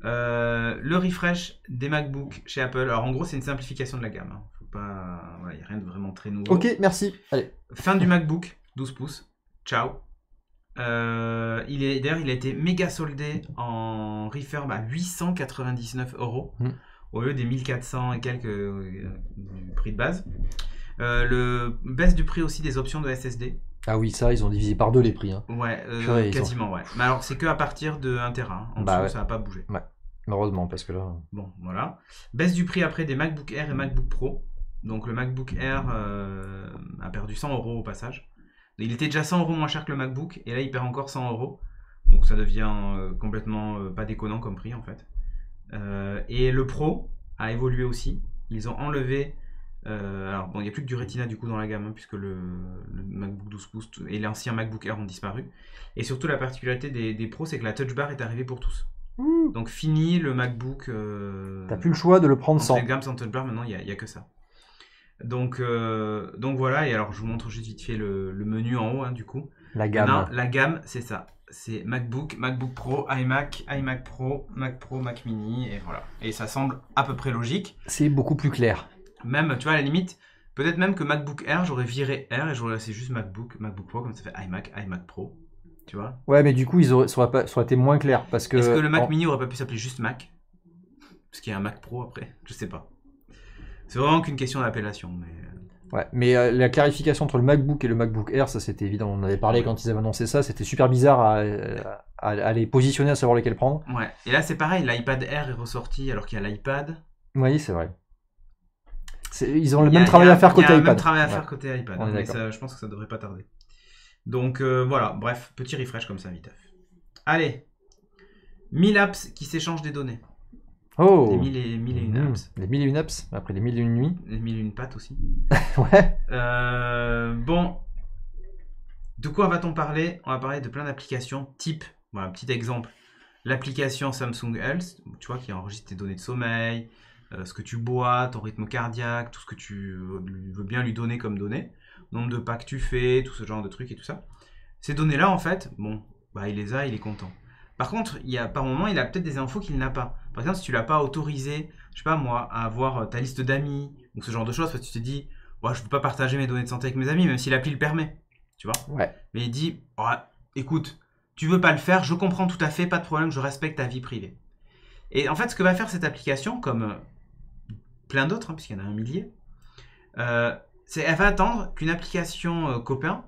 Le refresh des MacBook chez Apple. Alors, en gros, c'est une simplification de la gamme. Hein. Faut pas... Il n'y a rien de vraiment très nouveau. Ok, merci. Allez. Fin du MacBook, 12 pouces. Ciao. D'ailleurs, il a été méga soldé en refurb à 899 € au lieu des 1400 et quelques du prix de base. Le baisse du prix aussi des options de SSD. Ah oui, ça, ils ont divisé par 2 les prix. Hein. Ouais, quasiment, ouais. Mais alors, c'est que à partir de 1 Tera. En dessous, ça n'a pas bougé. Ouais, heureusement, parce que là... Bon, voilà. Baisse du prix après des MacBook Air et MacBook Pro. Donc, le MacBook Air a perdu 100 € au passage. Il était déjà 100 € moins cher que le MacBook, et là, il perd encore 100 €. Donc, ça devient complètement pas déconnant comme prix, en fait. Et le Pro a évolué aussi. Ils ont enlevé... alors, bon, il n'y a plus que du Retina du coup dans la gamme, hein, puisque le MacBook 12 pouces et l'ancien MacBook Air ont disparu. Et surtout, la particularité des pros, c'est que la Touch Bar est arrivée pour tous. Donc, fini le MacBook. T'as plus le choix de le prendre sans. Gamme sans Touch Bar, maintenant, il n'y a que ça. Donc voilà, et alors je vous montre juste vite fait le menu en haut, hein, du coup. La gamme. Maintenant, la gamme, c'est ça. C'est MacBook, MacBook Pro, iMac, iMac Pro, Mac Mini, et voilà. Et ça semble à peu près logique. C'est beaucoup plus clair. Même, tu vois, à la limite, peut-être même que MacBook Air, j'aurais viré Air et j'aurais laissé juste MacBook Pro, comme ça fait iMac, iMac Pro. Tu vois? Ouais, mais du coup, ça aurait été moins clair. Parce que... Est-ce que le Mac Mini aurait pas pu s'appeler juste Mac? Parce qu'il y a un Mac Pro après, je sais pas. C'est vraiment qu'une question d'appellation. Ouais, mais la clarification entre le MacBook et le MacBook Air, ça c'était évident. On en avait parlé quand ils avaient annoncé ça. C'était super bizarre à les positionner, à savoir lesquels prendre. Ouais, et là c'est pareil, l'iPad Air est ressorti alors qu'il y a l'iPad. Oui, c'est vrai. Ils ont le même travail à faire côté iPad. Il y a le même travail à faire côté iPad. Mais ça, je pense que ça devrait pas tarder. Donc voilà, bref, petit refresh comme ça, vite. Allez, 1000 apps qui s'échangent des données. Oh, les 1001 apps. Les 1001 apps, après les 1001 nuits. Les 1001 pattes aussi. Ouais. Bon, de quoi va-t-on parler? On va parler de plein d'applications type, voilà, petit exemple, l'application Samsung Health, tu vois, qui enregistre tes données de sommeil, ce que tu bois, ton rythme cardiaque, tout ce que tu veux bien lui donner comme données, nombre de pas que tu fais, tout ce genre de trucs et tout ça. Ces données-là, en fait, bon, bah, il les a, il est content. Par contre, par moment, il a peut-être des infos qu'il n'a pas. Par exemple, si tu l'as pas autorisé, je sais pas moi, à avoir ta liste d'amis, ou ce genre de choses, parce que tu te dis, ouais, je ne peux pas partager mes données de santé avec mes amis, même si l'appli le permet. Tu vois? Ouais. Mais il dit, ouais, écoute, tu veux pas le faire, je comprends tout à fait, pas de problème, je respecte ta vie privée. Et en fait, ce que va faire cette application, comme plein d'autres, hein, puisqu'il y en a un millier, elle va attendre qu'une application copain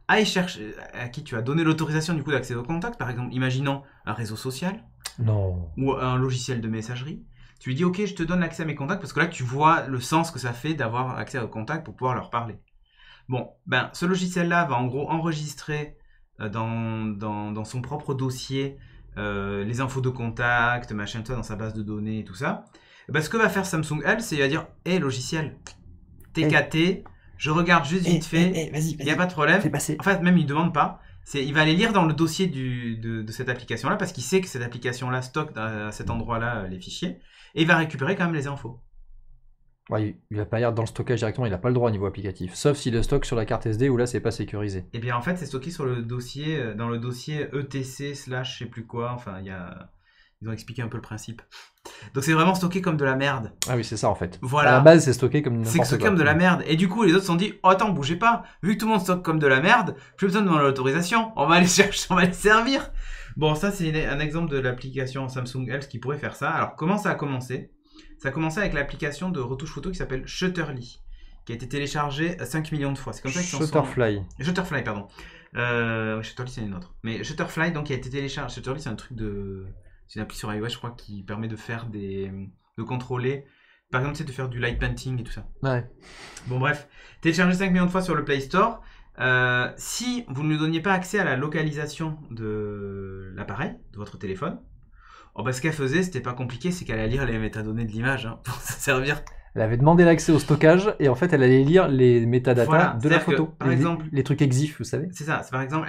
aille chercher, à qui tu as donné l'autorisation du coup d'accès au contact, par exemple, imaginons un réseau social, non, ou un logiciel de messagerie. Tu lui dis, ok, je te donne l'accès à mes contacts, parce que là, tu vois le sens que ça fait d'avoir accès aux contacts pour pouvoir leur parler. Bon, ben, ce logiciel-là va en gros enregistrer dans son propre dossier les infos de contact, machin, tout ça, dans sa base de données et tout ça. Ben, ce que va faire Samsung Health, c'est il va dire, hé, logiciel, TKT, je regarde juste vite fait, il n'y a pas de problème. En fait, même il ne demande pas. Il va aller lire dans le dossier de cette application-là parce qu'il sait que cette application-là stocke à cet endroit-là les fichiers et il va récupérer quand même les infos. Ouais, il va pas lire dans le stockage directement, il n'a pas le droit au niveau applicatif. Sauf s'il le stocke sur la carte SD où là, c'est pas sécurisé. Et bien en fait, c'est stocké sur le dossier, dans le dossier etc/ je sais plus quoi. Enfin, ils ont expliqué un peu le principe. Donc c'est vraiment stocké comme de la merde. Ah oui, c'est ça en fait. Voilà. À la base, c'est stocké comme n'importe quoi. C'est stocké comme de la merde. Et du coup, les autres se sont dit, oh attends, bougez pas. Vu que tout le monde stocke comme de la merde, plus besoin de demander l'autorisation. On va aller chercher, on va les servir. Bon, ça c'est un exemple de l'application Samsung Health qui pourrait faire ça. Alors comment ça a commencé? Ça a commencé avec l'application de retouche photo qui s'appelle Shutterly, qui a été téléchargée 5 millions de fois. C'est comme ça qu'ils Shutterfly. Shutterfly, pardon. Shutterly, c'est une autre. Mais Shutterfly, donc, qui a été téléchargé. Shutterly, c'est un truc c'est une appli sur iOS, je crois, qui permet de faire de contrôler. Par exemple, de faire du light painting et tout ça. Ouais. Bon, bref. Téléchargé 5 millions de fois sur le Play Store. Si vous ne lui donniez pas accès à la localisation de l'appareil, de votre téléphone, Oh, bah, ce qu'elle faisait, c'était pas compliqué, c'est qu'elle allait lire les métadonnées de l'image pour se servir. Elle avait demandé l'accès au stockage et en fait, elle allait lire les métadatas Voilà, de la c'est-à-dire que, photo. par exemple, les trucs exif, vous savez. c'est ça. Par exemple,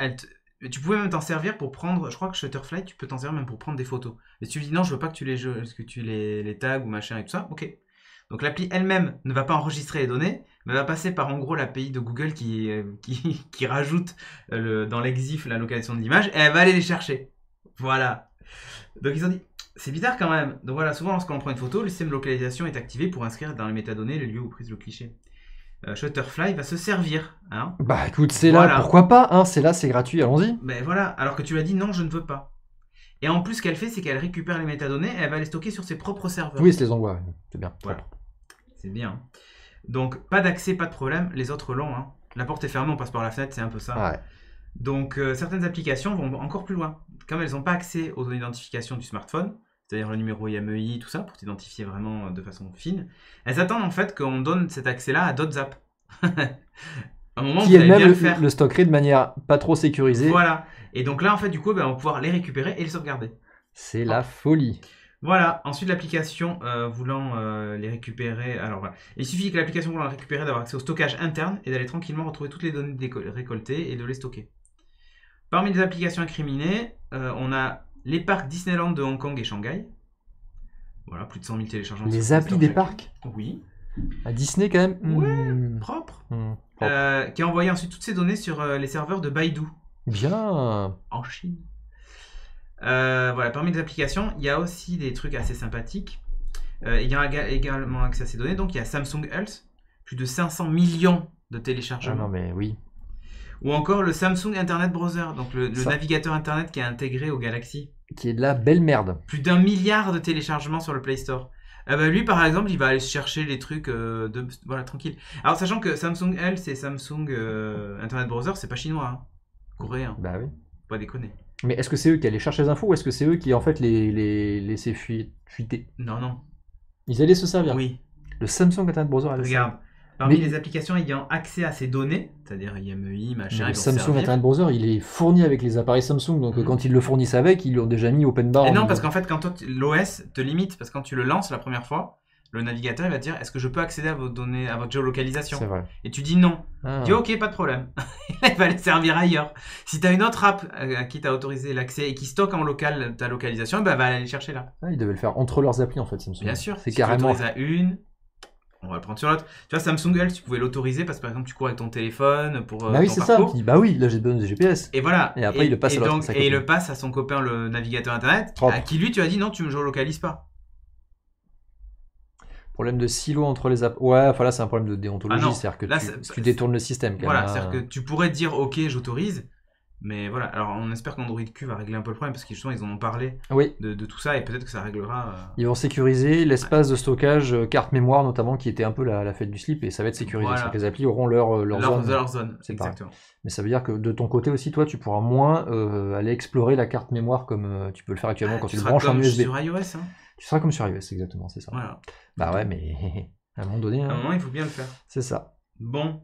tu pouvais même t'en servir pour prendre. Je crois que Shutterfly, tu peux t'en servir même pour prendre des photos. Et si tu dis non, je veux pas que tu les tags ou machin et tout ça, ok. Donc l'appli elle-même ne va pas enregistrer les données, mais va passer par en gros l'API de Google qui rajoute dans l'exif la localisation de l'image et elle va aller les chercher. Voilà. Donc ils ont dit, c'est bizarre quand même. Donc voilà, souvent lorsqu'on prend une photo, le système de localisation est activé pour inscrire dans les métadonnées le lieu où prise le cliché. Shutterfly va se servir. Hein. Bah écoute, c'est là, pourquoi pas, hein, c'est là, c'est gratuit, allons-y. Ben voilà, alors que tu lui as dit non, je ne veux pas. Et en plus, ce qu'elle fait, c'est qu'elle récupère les métadonnées et elle va les stocker sur ses propres serveurs. Oui, c'est les envoie, c'est bien. Voilà. C'est bien. Donc, pas d'accès, pas de problème. Les autres l'ont. Hein. La porte est fermée, on passe par la fenêtre, c'est un peu ça. Ouais. Donc, certaines applications vont encore plus loin. Comme elles n'ont pas accès aux données d'identification du smartphone, c'est-à-dire le numéro IMEI, tout ça, pour t'identifier vraiment de façon fine, elles attendent en fait qu'on donne cet accès-là à d'autres apps. À un moment, qui elle-même le stockerait de manière pas trop sécurisée. Voilà. Et donc là, en fait, du coup, on va pouvoir les récupérer et les sauvegarder. C'est la folie. Voilà. Ensuite, l'application voulant les récupérer. Alors voilà. Il suffit que l'application voulant les récupérer d'avoir accès au stockage interne et d'aller tranquillement retrouver toutes les données récoltées et de les stocker. Parmi les applications incriminées, on a les parcs Disneyland de Hong Kong et Shanghai. Voilà, plus de 100 000 téléchargements. Les applis des parcs. Oui. À Disney quand même. Ouais, propre. Qui a envoyé ensuite toutes ces données sur les serveurs de Baidu. Bien. En Chine. Voilà, parmi les applications, il y a aussi des trucs assez sympathiques. Il y a également accès à ces données. Donc il y a Samsung Health, plus de 500 millions de téléchargements. Ah non mais oui. Ou encore le Samsung Internet Browser, donc le navigateur Internet qui est intégré au Galaxy. Qui est de la belle merde. Plus d'1 milliard de téléchargements sur le Play Store. Lui, par exemple, il va aller chercher les trucs voilà, tranquille. Alors, sachant que Samsung Health et Samsung Internet Browser, c'est pas chinois, hein. Coréen. Bah oui. Faut pas déconner. Mais est-ce que c'est eux qui allaient chercher les infos ou est-ce que c'est eux qui, en fait, les laissaient fuiter? Non, non. Ils allaient se servir. Oui. Le Samsung Internet Browser allait Regarde. Parmi les applications ayant accès à ces données, c'est-à-dire IMEI, machin, le Samsung Internet Browser, il est fourni avec les appareils Samsung, donc quand ils le fournissent avec, ils l'ont déjà mis open bar. Et non, parce qu'en fait, quand l'OS te limite, parce que quand tu le lances la première fois, le navigateur il va te dire est-ce que je peux accéder à vos données, à votre géolocalisation? C'est vrai. Et tu dis non. Tu dis ok, pas de problème. Il va les servir ailleurs. Si tu as une autre app à qui tu as autorisé l'accès et qui stocke en local ta localisation, bah, va aller chercher là. Ah, ils devaient le faire entre leurs applis en fait, Samsung. Bien sûr. C'est si carrément. Tu à une. On va le prendre sur l'autre. Tu vois, Samsung Health, tu pouvais l'autoriser parce que par exemple, tu cours avec ton téléphone pour. Bah oui, c'est ça. Tu dis, bah oui, là j'ai besoin de GPS. Et voilà. Et après, il le passe à l'autre. Et il le passe à son copain, le navigateur internet, à qui lui, tu as dit non, tu me géolocalises pas. Problème de silo entre les apps. Ouais, enfin là, c'est un problème de déontologie. C'est-à-dire que tu détournes le système. Voilà, c'est-à-dire que tu pourrais te dire ok, j'autorise. Mais voilà, alors on espère qu'Android Q va régler un peu le problème parce qu'ils justement ils en ont parlé de tout ça et peut-être que ça réglera. Ils vont sécuriser l'espace de stockage, carte mémoire notamment, qui était un peu la fête du slip et ça va être sécurisé. Voilà. Les applis auront leur zone. Exactement. Mais ça veut dire que de ton côté aussi, toi, tu pourras moins aller explorer la carte mémoire comme tu peux le faire actuellement quand tu le branches en USB. Sur iOS, hein. Tu seras comme sur iOS, exactement, c'est ça. Voilà. Bah ouais, mais à un moment donné. À un moment, il faut bien le faire. C'est ça. Bon.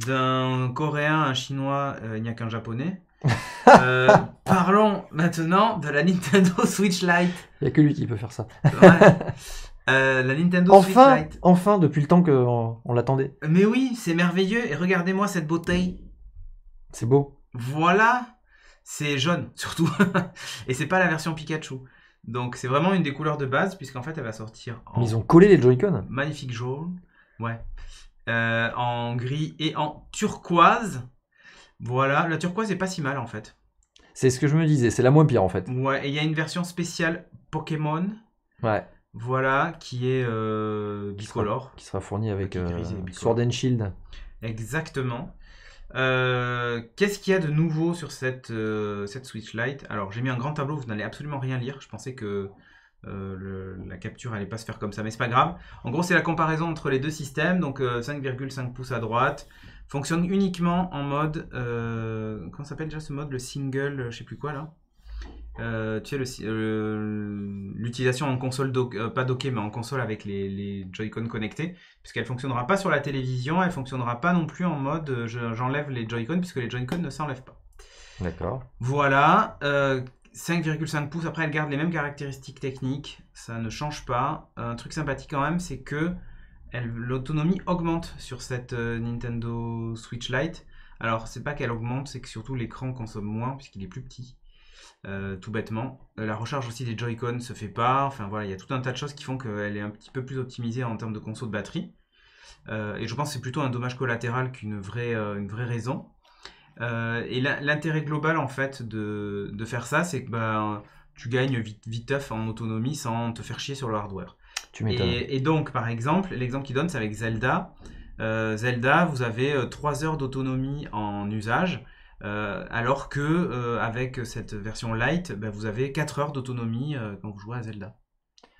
D'un coréen à un chinois, il n'y a qu'un japonais. Parlons maintenant de la Nintendo Switch Lite. Il n'y a que lui qui peut faire ça. Ouais. La Nintendo Switch Lite. Enfin, depuis le temps qu'on l'attendait. Mais oui, c'est merveilleux. Et regardez-moi cette beauté. C'est beau. Voilà. C'est jaune, surtout. Et c'est pas la version Pikachu. Donc c'est vraiment une des couleurs de base, puisqu'en fait elle va sortir en... Mais ils ont collé les Joy-Con. Magnifique jaune. Ouais. En gris et en turquoise. Voilà, la turquoise est pas si mal en fait. C'est ce que je me disais, c'est la moins pire en fait. Ouais, et il y a une version spéciale Pokémon. Ouais. Voilà, qui est bicolore. Qui sera fournie avec Sword and Shield. Exactement. Qu'est-ce qu'il y a de nouveau sur cette Switch Lite? Alors, j'ai mis un grand tableau, vous n'allez absolument rien lire. Je pensais que la capture allait pas se faire comme ça, mais c'est pas grave. En gros, c'est la comparaison entre les deux systèmes. Donc, 5,5 pouces à droite. Fonctionne uniquement en mode... comment s'appelle déjà ce mode? Le single, je sais plus quoi là. Tu sais, l'utilisation en console, pas dockée, mais en console avec les Joy-Con connectés, puisqu'elle ne fonctionnera pas sur la télévision, elle ne fonctionnera pas non plus en mode j'enlève les Joy-Con, puisque les Joy-Con ne s'enlèvent pas. D'accord. Voilà. 5,5 pouces, après elle garde les mêmes caractéristiques techniques, ça ne change pas. Un truc sympathique quand même, c'est que l'autonomie augmente sur cette Nintendo Switch Lite. Alors c'est pas qu'elle augmente, c'est que surtout l'écran consomme moins puisqu'il est plus petit, tout bêtement. La recharge aussi des Joy-Con se fait pas, enfin voilà, il y a tout un tas de choses qui font qu'elle est un petit peu plus optimisée en termes de conso de batterie. Et je pense que c'est plutôt un dommage collatéral qu'une vraie raison. Et l'intérêt global en fait de faire ça, c'est que tu gagnes viteuf en autonomie sans te faire chier sur le hardware. Et donc par exemple, l'exemple qu'il donne c'est avec Zelda. Zelda, vous avez 3 heures d'autonomie en usage, alors que avec cette version Lite, vous avez 4 heures d'autonomie quand vous jouez à Zelda.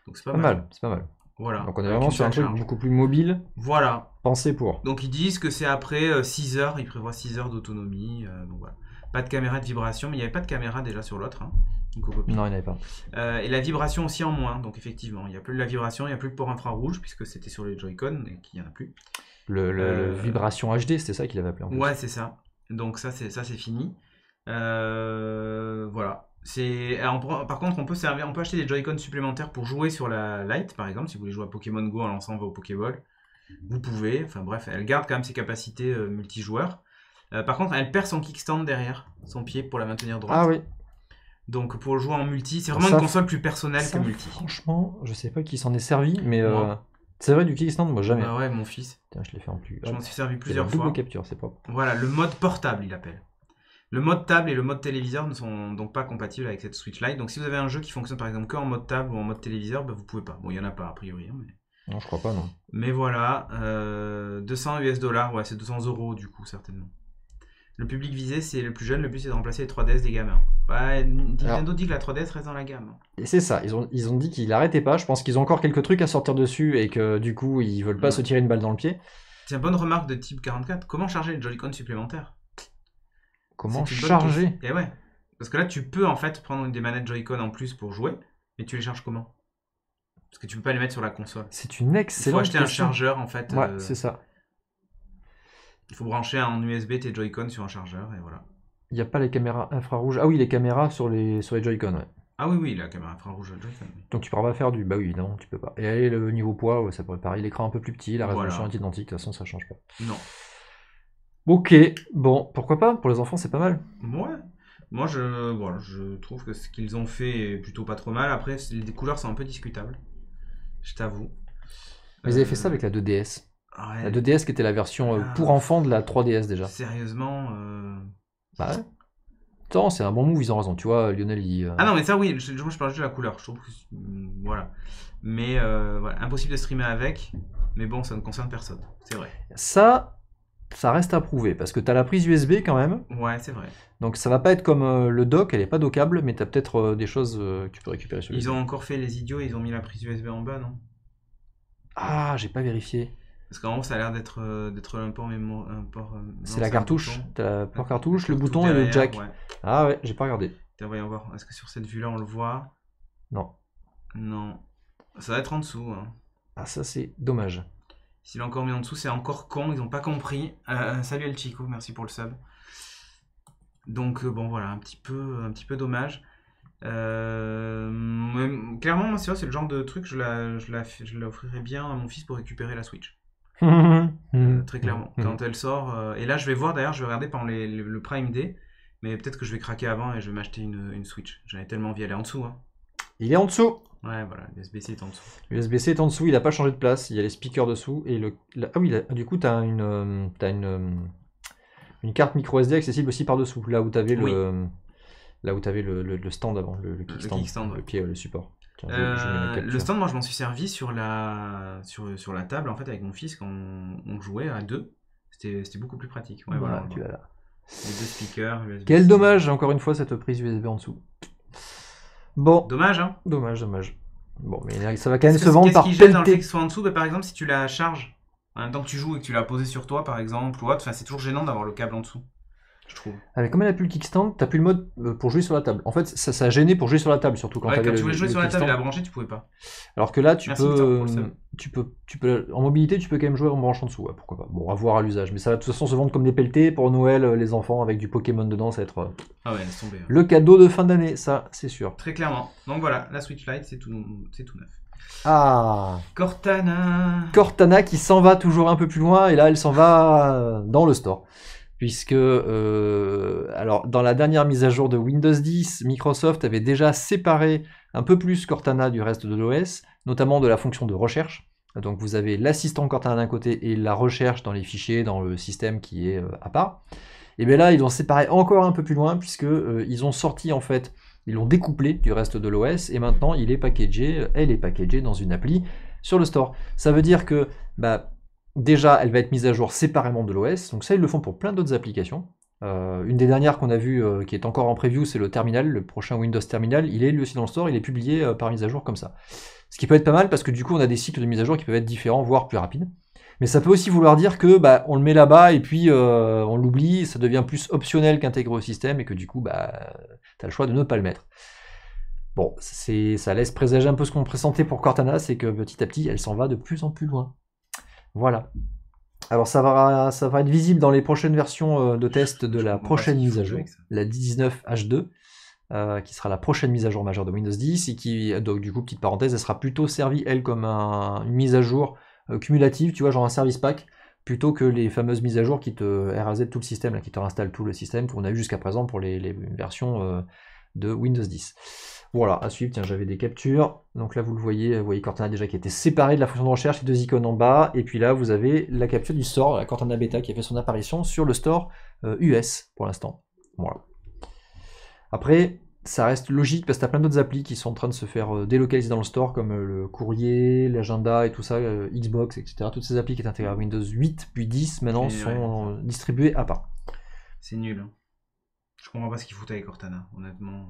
Donc c'est pas mal. C'est pas mal. Voilà. Donc on est vraiment sur un truc beaucoup plus mobile. Voilà. Pensé pour. Donc ils disent que c'est après 6 heures, ils prévoient 6 heures d'autonomie. Donc voilà. Pas de caméra de vibration, mais il n'y avait pas de caméra déjà sur l'autre. Hein, non, il n'y en avait pas. Et la vibration aussi en moins. Donc effectivement, il n'y a plus de la vibration, il n'y a plus de port infrarouge, puisque c'était sur les Joy-Con et qu'il n'y en a plus. Le vibration HD, c'était ça qu'il avait appelé en plus. Ouais, c'est ça. Donc ça c'est fini. Voilà. Par contre, on peut acheter des Joy-Con supplémentaires pour jouer sur la Lite, par exemple, si vous voulez jouer à Pokémon Go en lançant vos Pokéball. Vous pouvez, enfin bref, elle garde quand même ses capacités multijoueurs. Par contre, elle perd son kickstand derrière, son pied pour la maintenir droite. Ah oui. Donc pour jouer en multi, c'est vraiment une console plus personnelle que multi. Franchement, je sais pas qui s'en est servi, mais c'est vrai du kickstand, moi jamais. Ouais, mon fils. Tiens, je l'ai fait en plus. Je m'en suis servi plusieurs fois. Double capture, c'est propre. Voilà, le mode portable, il appelle. Le mode table et le mode téléviseur ne sont donc pas compatibles avec cette Switch Lite. Donc si vous avez un jeu qui fonctionne par exemple que en mode table ou en mode téléviseur, vous pouvez pas. Bon, il y en a pas a priori. Hein, mais... Non, je crois pas, non. Mais voilà, 200 US $, ouais, c'est 200 € du coup, certainement. Le public visé, c'est le plus jeune, le but c'est de remplacer les 3DS des gamins. Ouais, Nintendo dit que la 3DS reste dans la gamme. Et c'est ça, ils ont dit qu'ils l'arrêtaient pas. Je pense qu'ils ont encore quelques trucs à sortir dessus et que du coup, ils veulent pas se tirer une balle dans le pied. Tiens, bonne remarque de type 44. Comment charger les Joy-Con supplémentaires? Comment charger? Et ouais, parce que là, tu peux en fait prendre des manettes Joy-Con en plus pour jouer, mais tu les charges comment? Parce que tu peux pas les mettre sur la console. C'est une excellente question. Il faut acheter un chargeur en fait. Ouais, c'est ça. Il faut brancher en USB tes Joy-Con sur un chargeur et voilà. Il n'y a pas les caméras infrarouges. Ah oui, les caméras sur les Joy-Con, ouais. Ah oui, la caméra infrarouge Joy-Con. Donc tu pourras pas faire du... Bah oui, non, tu peux pas. Et allez, le niveau poids, ouais, ça pourrait pareil. L'écran un peu plus petit, la résolution est identique, de toute façon ça change pas. Non. Ok, bon, pourquoi pas? Pour les enfants, c'est pas mal. Ouais. Moi, je trouve que ce qu'ils ont fait est plutôt pas trop mal. Après, les couleurs sont un peu discutables. Je t'avoue. Mais ils avaient fait ça avec la 2DS. Ouais. La 2DS qui était la version pour enfants de la 3DS déjà. Sérieusement Bah ouais. Attends, c'est un bon move, ils ont raison. Tu vois, Lionel, il... Ah non, mais ça, oui, je parle juste de la couleur. Je trouve que... voilà. Mais voilà, impossible de streamer avec. Mais bon, ça ne concerne personne. C'est vrai. Ça reste à prouver, parce que tu as la prise USB quand même. Ouais, c'est vrai. Donc ça va pas être comme le dock, elle est pas dockable, mais tu as peut-être des choses que tu peux récupérer sur Ils ont encore fait les idiots, ils ont mis la prise USB en bas, non? Ah, j'ai pas vérifié. Parce qu'en haut, ça a l'air d'être un port c'est la cartouche. T'as la port cartouche, le bouton et le jack. Ouais. Ah ouais, j'ai pas regardé. Voyons voir. Est-ce que sur cette vue-là, on le voit? Non. Non. Ça va être en dessous. Hein. Ah, ça, c'est dommage. S'il est encore mis en dessous, c'est encore con. Ils ont pas compris. Salut El Chico, merci pour le sub. Donc, bon, voilà, un petit peu dommage. Clairement, moi, c'est le genre de truc, je l'offrirais bien à mon fils pour récupérer la Switch. Très clairement. Quand elle sort. Et là, je vais voir, d'ailleurs, je vais regarder pendant le Prime Day. Mais peut-être que je vais craquer avant et je vais m'acheter une Switch. J'en ai tellement envie, elle est en dessous. Hein. Il est en dessous. Ouais, voilà, l'USB-C est en dessous. L'USB-C est en dessous, il n'a pas changé de place. Il y a les speakers dessous. Et ah oui, du coup, tu as une carte micro SD accessible aussi par-dessous. Là où tu avais le stand avant, le kickstand, ouais. le pied, le support. Tiens, le stand, moi je m'en suis servi sur la table en fait avec mon fils quand on jouait à deux. C'était beaucoup plus pratique. Ouais, voilà, tu as là. Les deux speakers. Quel dommage, encore une fois, cette prise USB en dessous. Bon. Dommage, hein. Dommage. Bon, mais ça va quand même se vendre par pelleté. Qu'est-ce qui gêne dans le fait que ce soit en dessous? Par exemple, si tu la charges en même temps que tu joues et que tu l'as posée sur toi, par exemple, ou autre, c'est toujours gênant d'avoir le câble en dessous. Je trouve. Comme elle n'a plus le kickstand, t'as plus le mode pour jouer sur la table. En fait, ça a gêné pour jouer sur la table, surtout quand tu voulais jouer sur la table et la brancher, tu pouvais pas. Alors que là, tu peux en mobilité, tu peux quand même jouer en branchant dessous, ouais, pourquoi pas. Bon, à voir à l'usage, mais ça va de toute façon se vendre comme des pelletés pour Noël, les enfants avec du Pokémon dedans, ça va être Ah ouais, laisse tomber. le cadeau de fin d'année, ça, c'est sûr. Très clairement. Donc voilà, la Switch Lite, c'est tout neuf. Ah, Cortana qui s'en va toujours un peu plus loin, et là, elle s'en va dans le store. Puisque, alors, dans la dernière mise à jour de Windows 10, Microsoft avait déjà séparé un peu plus Cortana du reste de l'OS, notamment de la fonction de recherche. Donc vous avez l'assistant Cortana d'un côté et la recherche dans les fichiers, dans le système qui est à part. Et bien là, ils l'ont séparé encore un peu plus loin, puisque ils ont sorti en fait, ils l'ont découplé du reste de l'OS, et maintenant elle est packagée dans une appli sur le store. Ça veut dire que, déjà, elle va être mise à jour séparément de l'OS, donc ça ils le font pour plein d'autres applications. Une des dernières qu'on a vues, qui est encore en preview, c'est le terminal, le prochain Windows Terminal, il est lui aussi dans le store, il est publié par mise à jour comme ça. Ce qui peut être pas mal parce que du coup on a des cycles de mise à jour qui peuvent être différents, voire plus rapides. Mais ça peut aussi vouloir dire que on le met là-bas et puis on l'oublie, ça devient plus optionnel qu'intégré au système et que du coup t'as le choix de ne pas le mettre. Bon, ça laisse présager un peu ce qu'on pressentait pour Cortana, c'est que petit à petit elle s'en va de plus en plus loin. Voilà. Alors ça va être visible dans les prochaines versions de test de la prochaine mise à jour, la 19H2. Qui sera la prochaine mise à jour majeure de Windows 10 et qui, donc du coup, petite parenthèse, elle sera plutôt servie, elle, comme une mise à jour cumulative, tu vois, genre un service pack, plutôt que les fameuses mises à jour qui te RAZ tout le système, là, qui te réinstalle tout le système qu'on a eu jusqu'à présent pour les versions de Windows 10. Voilà, à suivre, tiens, j'avais des captures, donc là vous voyez Cortana déjà qui était séparé de la fonction de recherche, les deux icônes en bas, et puis là vous avez la capture du store, la Cortana Beta qui a fait son apparition sur le store US pour l'instant. Voilà. Après, ça reste logique parce que tu as plein d'autres applis qui sont en train de se faire délocaliser dans le store, comme le courrier, l'agenda et tout ça, Xbox, etc. Toutes ces applis qui étaient intégrées à Windows 8 puis 10 maintenant sont distribuées à part. C'est nul. Hein. Je comprends pas ce qu'ils foutent avec Cortana, honnêtement.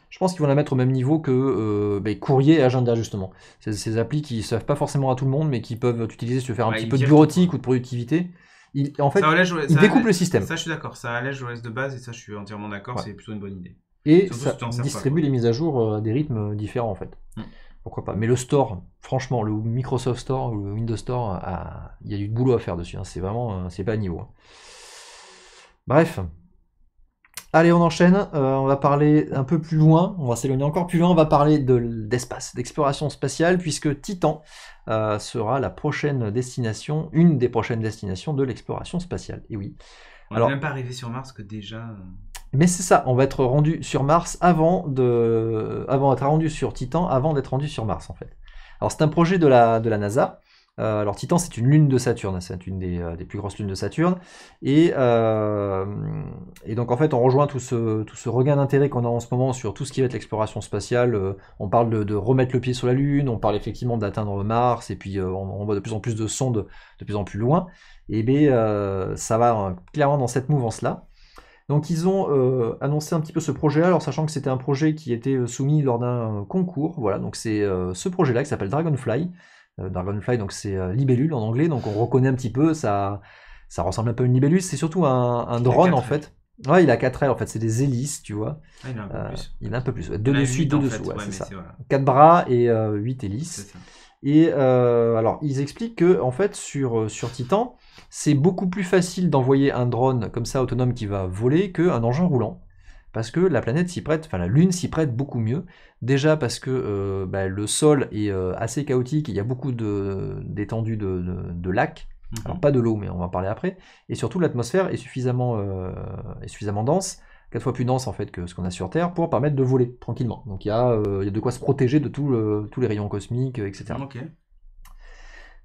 Je pense qu'ils vont la mettre au même niveau que courrier et agenda, justement. C'est ces applis qui ne servent pas forcément à tout le monde, mais qui peuvent utiliser se faire un petit peu de bureautique ou de productivité. En fait, il découpe le système. Ça, je suis d'accord. Ça allège l'OS de base et ça, je suis entièrement d'accord. Ouais. C'est plutôt une bonne idée. Et surtout, ça distribue les mises à jour à des rythmes différents, en fait. Pourquoi pas. Mais le store, franchement, le Microsoft Store ou le Windows Store, il y a du boulot à faire dessus. Hein. C'est vraiment, c'est pas à niveau. Hein. Bref. Allez, on enchaîne. On va parler un peu plus loin. On va s'éloigner encore plus loin. On va parler d'espace, d'exploration spatiale, puisque Titan sera la prochaine destination, une des prochaines destinations de l'exploration spatiale. Et oui. On n'est même pas arrivé sur Mars que déjà. Mais c'est ça. On va être rendu sur Mars avant d'être rendu sur Titan, avant d'être rendu sur Mars en fait. Alors c'est un projet de la NASA. Alors Titan, c'est une lune de Saturne, c'est une des plus grosses lunes de Saturne, et donc en fait on rejoint tout ce regain d'intérêt qu'on a en ce moment sur tout ce qui va être l'exploration spatiale. On parle de remettre le pied sur la Lune, on parle effectivement d'atteindre Mars, et puis on voit de plus en plus de sondes de plus en plus loin, et bien ça va clairement dans cette mouvance-là. Donc ils ont annoncé un petit peu ce projet-là, alors sachant que c'était un projet qui était soumis lors d'un concours, voilà, donc c'est ce projet-là qui s'appelle Dragonfly. Dragonfly, donc c'est libellule en anglais, donc on reconnaît un petit peu, ça ressemble un peu à une libellule, c'est surtout un drone en fait. Ouais, il a 4 ailes en fait, c'est des hélices, tu vois. Ah, il a un peu plus. Il a un peu plus, ouais. 2 dessus, 2 dessous, ouais, c'est ça. Voilà. 4 bras et 8 hélices. Et alors, ils expliquent que en fait, sur Titan, c'est beaucoup plus facile d'envoyer un drone comme ça autonome qui va voler qu'un engin roulant. Parce que la planète s'y prête, enfin la Lune s'y prête beaucoup mieux. Déjà parce que le sol est assez chaotique, il y a beaucoup d'étendues de lacs. Alors pas de l'eau, mais on va en parler après. Et surtout l'atmosphère est suffisamment dense, 4 fois plus dense en fait que ce qu'on a sur Terre, pour permettre de voler tranquillement. Donc il y a de quoi se protéger de tous les rayons cosmiques, etc. Okay.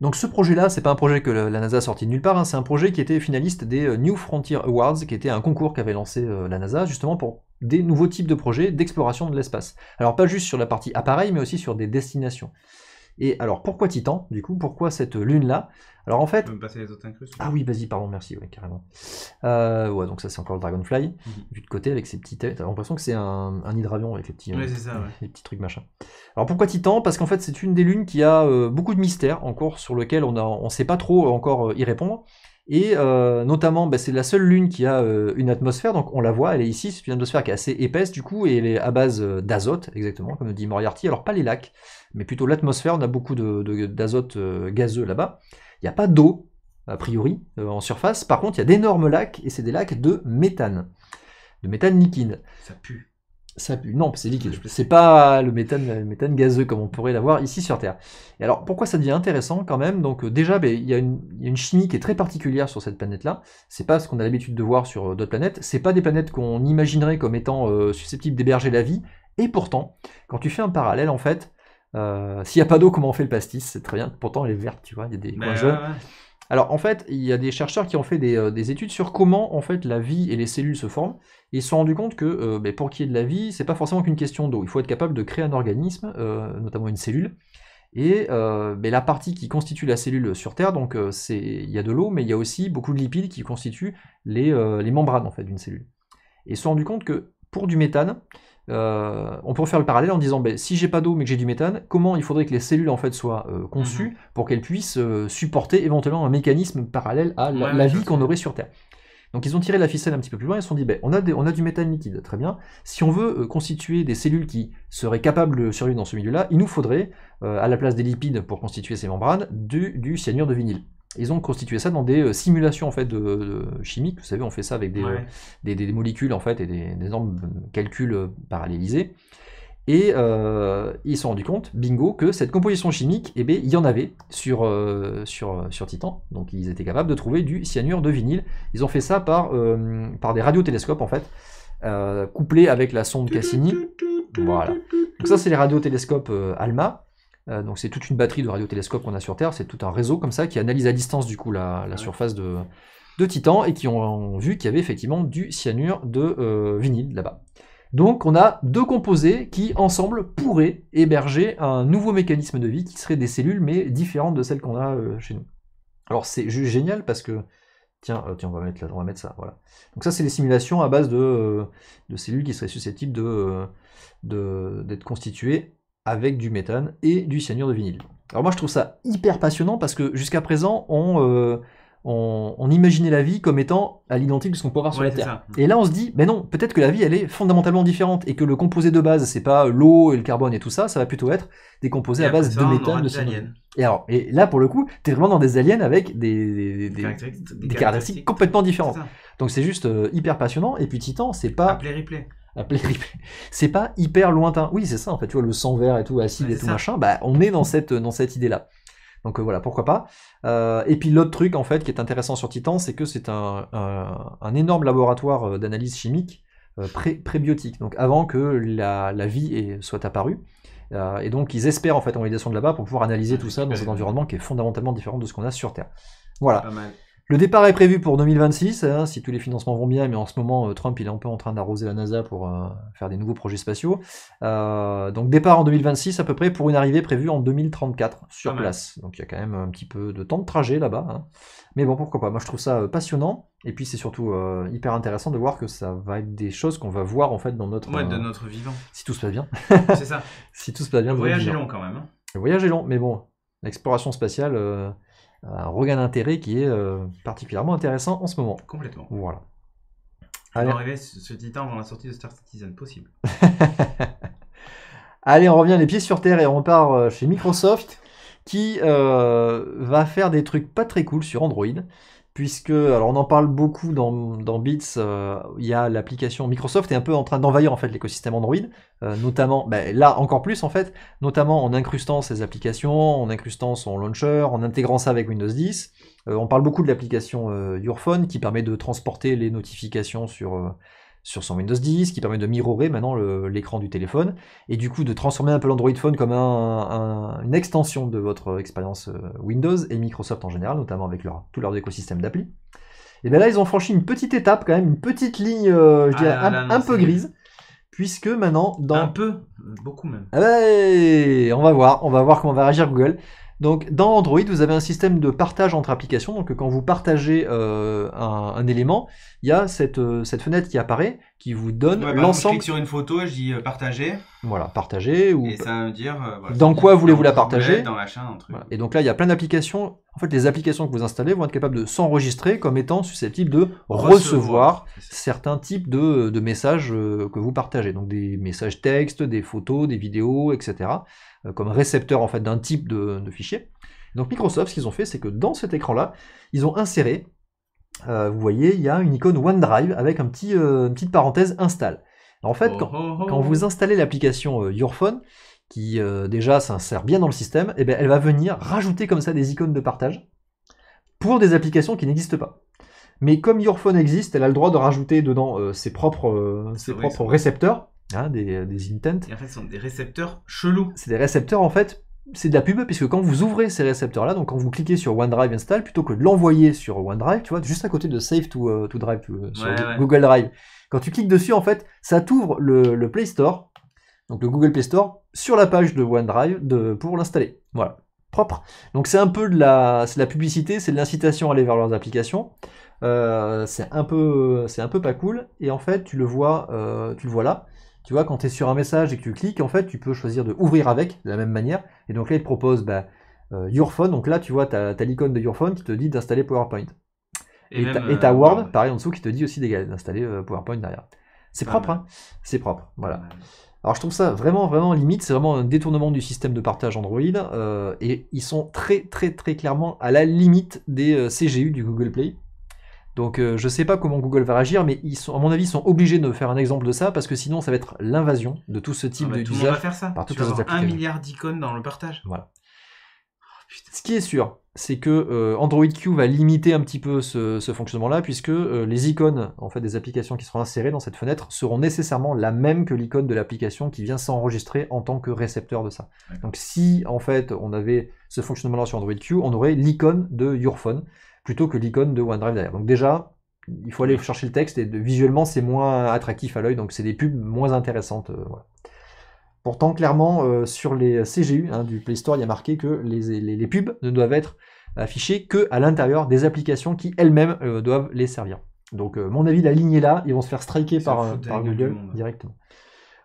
Donc ce projet-là, c'est pas un projet que la NASA a sorti de nulle part, hein, c'est un projet qui était finaliste des New Frontier Awards, qui était un concours qu'avait lancé la NASA, justement pour des nouveaux types de projets d'exploration de l'espace. Alors pas juste sur la partie appareil, mais aussi sur des destinations. Et alors pourquoi Titan, du coup, pourquoi cette lune-là? Alors en fait... Tu peux me passer les autres inclus? Ah oui, vas-y, pardon, merci, oui, carrément. Ouais, donc ça c'est encore le Dragonfly, vu de côté avec ses petites têtes. T'as l'impression que c'est un hydravion avec les petits, les petits trucs machin. Alors pourquoi Titan? Parce qu'en fait c'est une des lunes qui a beaucoup de mystères encore, sur lequel on ne sait pas trop encore y répondre. Et notamment, c'est la seule Lune qui a une atmosphère, donc on la voit, elle est ici, c'est une atmosphère qui est assez épaisse du coup, et elle est à base d'azote, exactement, comme dit Moriarty. Alors pas les lacs, mais plutôt l'atmosphère, on a beaucoup d'azote gazeux là-bas. Il n'y a pas d'eau, a priori, en surface. Par contre, il y a d'énormes lacs, et c'est des lacs de méthane liquide. Ça pue. Ça pue. Non, c'est liquide. C'est pas le méthane gazeux comme on pourrait l'avoir ici sur Terre. Et alors, pourquoi ça devient intéressant quand même? Donc déjà, il y a une chimie qui est très particulière sur cette planète-là. C'est pas ce qu'on a l'habitude de voir sur d'autres planètes. C'est pas des planètes qu'on imaginerait comme étant susceptibles d'héberger la vie. Et pourtant, quand tu fais un parallèle, en fait, s'il n'y a pas d'eau, comment on fait le pastis? C'est très bien. Pourtant, elle est verte, tu vois. Il y a des coins jaunes. Ouais. Alors en fait, il y a des chercheurs qui ont fait des études sur comment en fait la vie et les cellules se forment, et ils se sont rendus compte que pour qu'il y ait de la vie, c'est pas forcément qu'une question d'eau. Il faut être capable de créer un organisme, notamment une cellule. Et la partie qui constitue la cellule sur Terre, donc il y a de l'eau, mais il y a aussi beaucoup de lipides qui constituent les membranes en fait d'une cellule. Et ils se sont rendus compte que pour du méthane, on pourrait faire le parallèle en disant si j'ai pas d'eau mais que j'ai du méthane, comment il faudrait que les cellules en fait soient conçues pour qu'elles puissent supporter éventuellement un mécanisme parallèle à la vie qu'on aurait sur Terre. Donc ils ont tiré la ficelle un petit peu plus loin et se sont dit on a du méthane liquide, très bien. Si on veut constituer des cellules qui seraient capables de survivre dans ce milieu-là, il nous faudrait, à la place des lipides pour constituer ces membranes, du cyanure de vinyle. Ils ont constitué ça dans des simulations en fait de chimiques. Vous savez, on fait ça avec des molécules en fait et des énormes calculs parallélisés. Et ils se sont rendus compte, bingo, que cette composition chimique, il y en avait sur Titan. Donc ils étaient capables de trouver du cyanure de vinyle. Ils ont fait ça par des radiotélescopes en fait, couplés avec la sonde Cassini. Voilà. Donc ça c'est les radiotélescopes ALMA. Donc c'est toute une batterie de radiotélescopes qu'on a sur Terre, c'est tout un réseau comme ça qui analyse à distance du coup la surface de Titan et qui ont vu qu'il y avait effectivement du cyanure de vinyle là-bas. Donc on a deux composés qui ensemble pourraient héberger un nouveau mécanisme de vie qui serait des cellules mais différentes de celles qu'on a chez nous. Alors c'est juste génial parce que tiens on va mettre ça, voilà. Donc ça c'est les simulations à base de cellules qui seraient susceptibles d'être constituées avec du méthane et du cyanure de vinyle. Alors moi je trouve ça hyper passionnant parce que jusqu'à présent on imaginait la vie comme étant à l'identique de ce qu'on peut avoir sur la Terre. Ça. Et là on se dit, non, peut-être que la vie elle est fondamentalement différente et que le composé de base c'est pas l'eau et le carbone et tout ça, ça va plutôt être des composés à base de méthane, de cyanure. Et là pour le coup, t'es vraiment dans des aliens avec des caractéristiques complètement différentes. Donc c'est juste hyper passionnant. Et puis Titan, c'est pas... Ripley. C'est pas hyper lointain. Oui, c'est ça, en fait, tu vois, le sang vert et tout, acide et tout machin, on est dans cette idée-là. Donc voilà, pourquoi pas. Et puis l'autre truc, en fait, qui est intéressant sur Titan, c'est que c'est un énorme laboratoire d'analyse chimique prébiotique, donc avant que la vie soit apparue. Et donc ils espèrent, en fait, envoyer des sondes là-bas pour pouvoir analyser tout ça dans un environnement qui est fondamentalement différent de ce qu'on a sur Terre. Voilà. Pas mal. Le départ est prévu pour 2026, si tous les financements vont bien, mais en ce moment, Trump il est un peu en train d'arroser la NASA pour faire des nouveaux projets spatiaux. Donc départ en 2026 à peu près, pour une arrivée prévue en 2034 sur place. Donc il y a quand même un petit peu de temps de trajet là-bas. Hein. Mais bon, pourquoi pas, moi je trouve ça passionnant, et puis c'est surtout hyper intéressant de voir que ça va être des choses qu'on va voir en fait dans notre... de notre vivant. Si tout se passe bien. C'est ça. Si tout se passe bien. Le voyage est long quand même. Hein. Le voyage est long, mais bon, l'exploration spatiale... un regain d'intérêt qui est particulièrement intéressant en ce moment. Complètement. Voilà. On va arriver ce Titan avant la sortie de Star Citizen, possible. Allez, on revient les pieds sur terre et on part chez Microsoft qui va faire des trucs pas très cool sur Android. Puisque, alors on en parle beaucoup dans Bits, il y a l'application Microsoft est un peu en train d'envahir en fait l'écosystème Android, notamment, là encore plus en fait, notamment en incrustant ses applications, en incrustant son launcher, en intégrant ça avec Windows 10. On parle beaucoup de l'application Your Phone qui permet de transporter les notifications sur son Windows 10, qui permet de mirrorer maintenant l'écran du téléphone, et du coup de transformer un peu l'Android Phone comme une extension de votre expérience Windows et Microsoft en général, notamment avec tout leur écosystème d'appli. Et bien là, ils ont franchi une petite étape, quand même, une petite ligne, un peu grise, puisque maintenant... Un peu, beaucoup même. On va voir comment va réagir Google. Donc, dans Android, vous avez un système de partage entre applications. Donc, quand vous partagez un élément, il y a cette fenêtre qui apparaît, qui vous donne l'ensemble. Je clique sur une photo, je dis partager. Voilà, partager. Et ça va me dire dans quoi voulez-vous la partager. Dans machin, un truc. Voilà. Et donc là, il y a plein d'applications. En fait, les applications que vous installez vont être capables de s'enregistrer comme étant susceptibles de recevoir certains types de messages que vous partagez. Donc des messages textes, des photos, des vidéos, etc. Comme récepteur en fait d'un type de fichier. Donc Microsoft, ce qu'ils ont fait, c'est que dans cet écran-là, ils ont inséré, vous voyez, il y a une icône OneDrive avec une petite parenthèse install. Alors, en fait, quand vous installez l'application Your Phone, qui déjà s'insère bien dans le système, et bien, elle va venir rajouter comme ça des icônes de partage pour des applications qui n'existent pas. Mais comme Your Phone existe, elle a le droit de rajouter dedans ses propres récepteurs. Hein, des intents. Et en fait, ce sont des récepteurs chelous. C'est des récepteurs, en fait, c'est de la pub, puisque quand vous ouvrez ces récepteurs-là, donc quand vous cliquez sur OneDrive Install, plutôt que de l'envoyer sur OneDrive, tu vois, juste à côté de Save to Drive, sur Google Drive, quand tu cliques dessus, en fait, ça t'ouvre le Play Store, donc le Google Play Store, sur la page de OneDrive pour l'installer. Voilà, propre. Donc c'est un peu de la publicité, c'est de l'incitation à aller vers leurs applications. C'est un peu pas cool, et en fait, tu le vois là. Tu vois, quand tu es sur un message et que tu cliques, en fait, tu peux choisir de ouvrir avec, de la même manière. Et donc là, il te propose Your Phone. Donc là, tu vois, tu as l'icône de Your Phone qui te dit d'installer PowerPoint. Et tu as Word, pareil, en dessous, qui te dit aussi d'installer PowerPoint derrière. C'est propre, hein. C'est propre, voilà. Alors, je trouve ça vraiment, vraiment limite. C'est vraiment un détournement du système de partage Android. Et ils sont très, très, très clairement à la limite des CGU du Google Play. Donc je ne sais pas comment Google va réagir, mais à mon avis, ils sont obligés de faire un exemple de ça, parce que sinon, ça va être l'invasion de tout ce type d'usage. Tout le monde va faire ça. Par toutes les applications. 1 applications. milliard d'icônes dans le partage. Voilà. Ce qui est sûr, c'est que Android Q va limiter un petit peu ce fonctionnement-là, puisque les icônes en fait, des applications qui seront insérées dans cette fenêtre seront nécessairement la même que l'icône de l'application qui vient s'enregistrer en tant que récepteur de ça. Donc si en fait on avait ce fonctionnement-là sur Android Q, on aurait l'icône de Your Phone, plutôt que l'icône de OneDrive derrière. Donc déjà, il faut aller chercher le texte, et visuellement, c'est moins attractif à l'œil, donc c'est des pubs moins intéressantes. Voilà. Pourtant, clairement, sur les CGU du Play Store, il y a marqué que les pubs ne doivent être affichées qu'à l'intérieur des applications qui elles-mêmes doivent les servir. Donc, mon avis, la ligne est là, ils vont se faire striker par Google directement.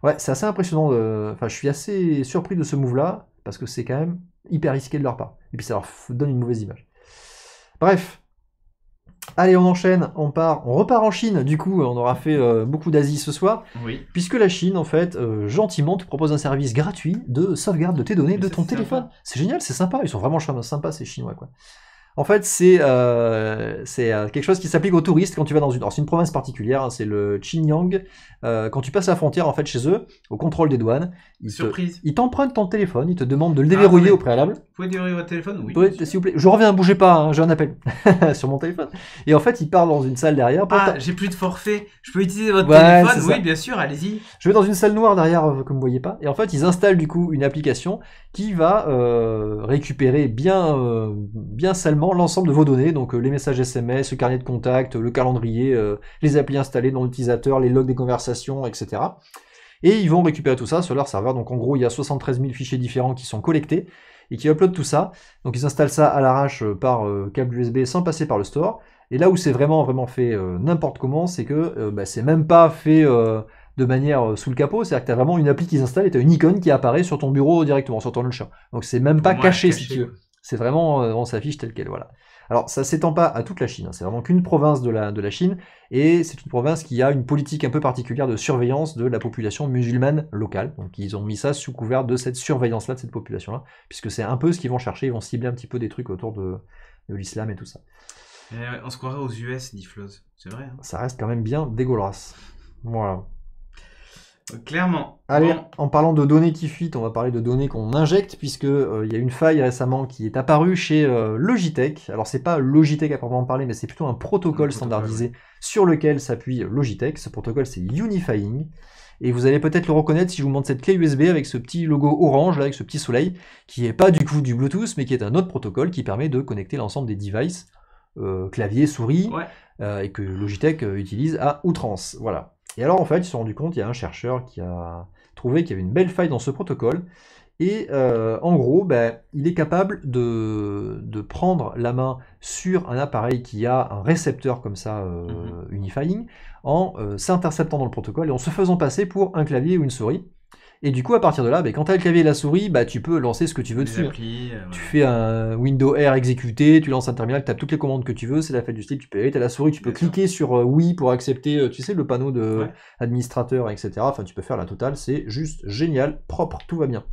Ouais, c'est assez impressionnant. Enfin, je suis assez surpris de ce move-là, parce que c'est quand même hyper risqué de leur part. Et puis, ça leur donne une mauvaise image. Bref, allez, on enchaîne, on repart en Chine. Du coup, on aura fait beaucoup d'Asie ce soir, puisque la Chine, en fait, gentiment te propose un service gratuit de sauvegarde de tes données de ton téléphone. C'est génial, c'est sympa, ils sont vraiment sympas ces Chinois, quoi. En fait, c'est quelque chose qui s'applique aux touristes quand tu vas dans c'est une province particulière, hein, c'est le Xinjiang. Quand tu passes la frontière, en fait, chez eux, au contrôle des douanes, ils t'empruntent ton téléphone, ils te demandent de le déverrouiller au préalable. Vous pouvez déverrouiller votre téléphone? Oui. S'il vous plaît. Je reviens, bougez pas, hein, j'ai un appel sur mon téléphone. Et en fait, ils partent dans une salle derrière. J'ai plus de forfait. Je peux utiliser votre téléphone? Oui, bien sûr, allez-y. Je vais dans une salle noire derrière, comme vous voyez pas. Et en fait, ils installent du coup une application qui va récupérer bien salement l'ensemble de vos données, donc les messages SMS, le carnet de contact, le calendrier, les applis installées dans l'utilisateur, les logs des conversations, etc. Et ils vont récupérer tout ça sur leur serveur. Donc en gros, il y a 73 000 fichiers différents qui sont collectés et qui uploadent tout ça. Donc ils installent ça à l'arrache par câble USB sans passer par le store. Et là où c'est vraiment fait n'importe comment, c'est que c'est même pas fait de manière sous le capot, c'est-à-dire que tu as vraiment une appli qui s'installe et tu as une icône qui apparaît sur ton bureau directement, sur ton launcher. Donc c'est même pas caché si tu veux. C'est vraiment, on s'affiche tel quel, voilà. Alors ça s'étend pas à toute la Chine, hein. C'est vraiment qu'une province de la Chine, et c'est une province qui a une politique un peu particulière de surveillance de la population musulmane locale. Donc ils ont mis ça sous couvert de cette surveillance-là, de cette population-là, puisque c'est un peu ce qu'ils vont chercher, ils vont cibler un petit peu des trucs autour de l'islam et tout ça. On se croirait aux US, dit Floz. C'est vrai. Hein. Ça reste quand même bien dégueulasse. Voilà. Clairement. Allez, en parlant de données qui fuitent, on va parler de données qu'on injecte, puisque il y a une faille récemment qui est apparue chez Logitech. Alors c'est pas Logitech à proprement parler, mais c'est plutôt un protocole standardisé sur lequel s'appuie Logitech. Ce protocole, c'est Unifying. Et vous allez peut-être le reconnaître si je vous montre cette clé USB avec ce petit logo orange, là, avec ce petit soleil, qui n'est pas du coup du Bluetooth, mais qui est un autre protocole qui permet de connecter l'ensemble des devices, clavier, souris, et que Logitech utilise à outrance. Voilà. Et alors en fait, ils se sont rendus compte, il y a un chercheur qui a trouvé qu'il y avait une belle faille dans ce protocole, Et en gros, ben, il est capable de prendre la main sur un appareil qui a un récepteur comme ça, unifying, en s'interceptant dans le protocole et en se faisant passer pour un clavier ou une souris. Et du coup, à partir de là, ben, quand tu as le clavier et la souris, bah, tu peux lancer ce que tu veux dessus. Applis, Tu fais un Windows R exécuté, tu lances un terminal, tu tapes toutes les commandes que tu veux, c'est la fête du slip, tu peux y aller, tu as la souris, tu peux cliquer sur oui pour accepter, tu sais, le panneau de administrateur, etc. Enfin, tu peux faire la totale, c'est juste génial, propre, tout va bien.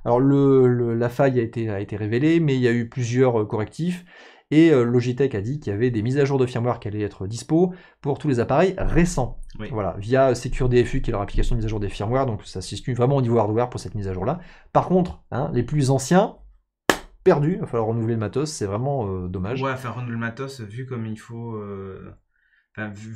Alors, la faille a été révélée, mais il y a eu plusieurs correctifs. Et Logitech a dit qu'il y avait des mises à jour de firmware qui allaient être dispo pour tous les appareils récents. Oui. Voilà, via SecureDFU qui est leur application de mise à jour des firmware, donc ça s'exclut vraiment au niveau hardware pour cette mise à jour-là. Par contre, hein, les plus anciens, perdus, il va falloir renouveler le matos, c'est vraiment dommage. Ouais, faire renouveler le matos, vu comme il faut...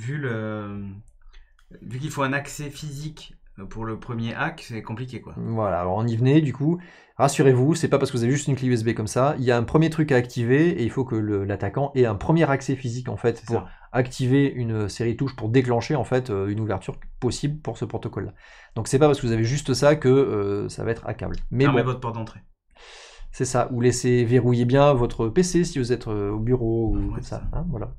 vu qu'il faut un accès physique pour le premier hack, c'est compliqué, quoi. Voilà, alors on y venait, du coup, rassurez-vous, c'est pas parce que vous avez juste une clé USB comme ça, il y a un premier truc à activer, et il faut que l'attaquant ait un premier accès physique, en fait, pour activer une série de touches pour déclencher, en fait, une ouverture possible pour ce protocole-là. Donc c'est pas parce que vous avez juste ça que ça va être hackable. Mais fermez bon, votre porte d'entrée. C'est ça, ou laissez verrouiller bien votre PC si vous êtes au bureau, ou comme ça, hein, voilà.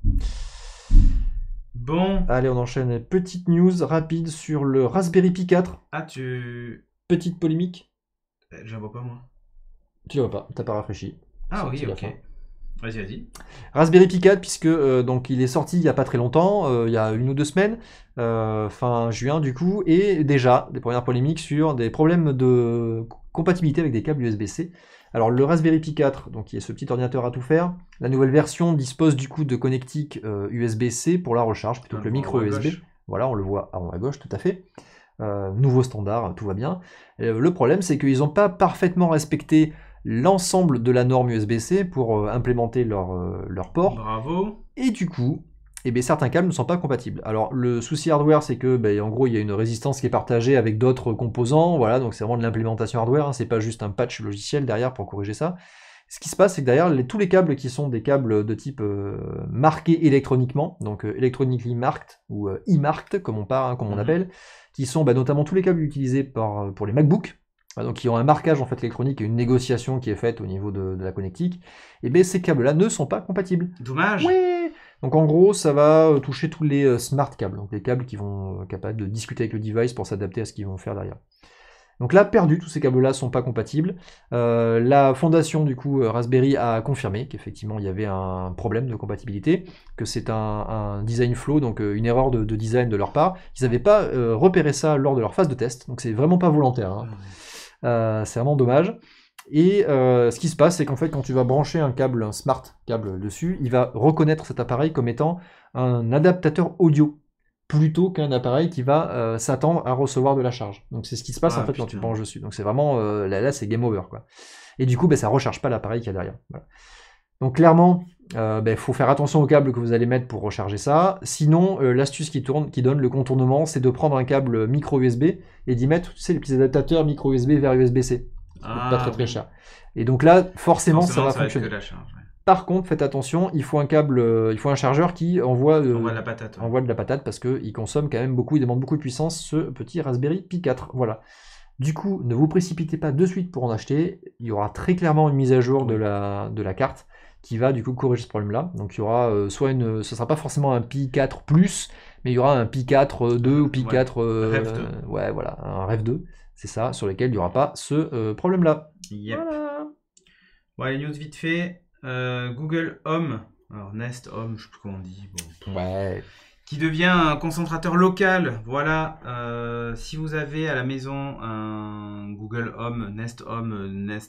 Bon. Allez, on enchaîne. Petite news rapide sur le Raspberry Pi 4. Ah, Petite polémique. Je la vois pas, moi. Tu la vois pas, t'as pas rafraîchi. Ah oui, ok. Vas-y. Raspberry Pi 4, puisque donc il est sorti il y a pas très longtemps, il y a 1 ou 2 semaines, fin juin du coup, et déjà des premières polémiques sur des problèmes de compatibilité avec des câbles USB-C. Alors le Raspberry Pi 4, donc qui est ce petit ordinateur à tout faire, la nouvelle version dispose du coup de connectiques USB-C pour la recharge plutôt que le micro USB. Voilà, on le voit en haut à gauche, tout à fait. Nouveau standard, tout va bien. Le problème, c'est qu'ils n'ont pas parfaitement respecté l'ensemble de la norme USB-C pour implémenter leur port. Bravo. Et du coup, certains câbles ne sont pas compatibles. Alors le souci hardware, c'est que en gros, il y a une résistance qui est partagée avec d'autres composants. Voilà, donc c'est vraiment de l'implémentation hardware. Hein, c'est pas juste un patch logiciel derrière pour corriger ça. Ce qui se passe, c'est que derrière, tous les câbles qui sont des câbles de type marqués électroniquement, donc electronically marked ou e-marked comme on appelle, qui sont notamment tous les câbles utilisés pour les MacBooks, donc qui ont un marquage en fait électronique et une négociation qui est faite au niveau de la connectique, et ces câbles-là ne sont pas compatibles. Dommage. Oui. Donc en gros, ça va toucher tous les smart câbles, donc les câbles qui vont capables de discuter avec le device pour s'adapter à ce qu'ils vont faire derrière. Donc là, perdu, tous ces câbles-là sont pas compatibles. La fondation du coup Raspberry a confirmé qu'effectivement il y avait un problème de compatibilité, que c'est un design flow, donc une erreur de design de leur part. Ils n'avaient pas repéré ça lors de leur phase de test, donc c'est vraiment pas volontaire. Hein. C'est vraiment dommage. Et ce qui se passe, c'est qu'en fait, quand tu vas brancher un smart câble dessus, il va reconnaître cet appareil comme étant un adaptateur audio, plutôt qu'un appareil qui va s'attendre à recevoir de la charge. Donc c'est ce qui se passe en fait quand tu branches dessus. Donc c'est vraiment, là c'est game over, quoi. Et du coup, ça recharge pas l'appareil qu'il y a derrière. Voilà. Donc clairement, faut faire attention au câble que vous allez mettre pour recharger ça. Sinon, l'astuce qui donne le contournement, c'est de prendre un câble micro USB et d'y mettre, tu sais, les petits adaptateurs micro USB vers USB-C. Pas très cher. Et donc là, forcément ça va fonctionner. Par contre, faites attention, il faut un chargeur qui envoie de la patate parce qu'il consomme quand même beaucoup, il demande beaucoup de puissance, ce petit Raspberry Pi 4. Voilà. Du coup, ne vous précipitez pas de suite pour en acheter. Il y aura très clairement une mise à jour de la carte qui va du coup corriger ce problème-là. Donc il y aura ce sera pas forcément un Pi 4 Plus, mais il y aura un Pi 4 2 ou Pi 4 Rêve 2. Ouais, voilà, un Rêve 2. C'est ça, sur lequel il n'y aura pas ce problème-là. Yep. Voilà. Bon, les news vite fait. Google Home, alors Nest Home, je sais plus comment on dit, ouais, qui devient un concentrateur local. Voilà, si vous avez à la maison un Google Home, Nest,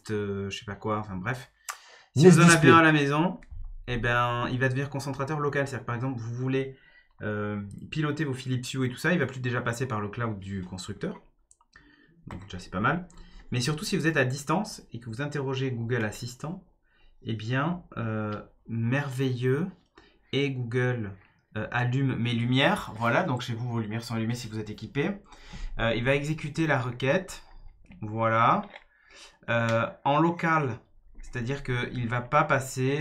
je sais pas quoi, enfin bref, si vous en avez un à la maison, il va devenir concentrateur local. C'est-à-dire que par exemple, vous voulez piloter vos Philips Hue et tout ça, il va plus déjà passer par le cloud du constructeur. Donc déjà c'est pas mal. Mais surtout si vous êtes à distance et que vous interrogez Google Assistant, merveilleux, et Google allume mes lumières, voilà, donc chez vous vos lumières sont allumées si vous êtes équipé. Il va exécuter la requête, voilà, en local, c'est-à-dire qu'il ne va pas passer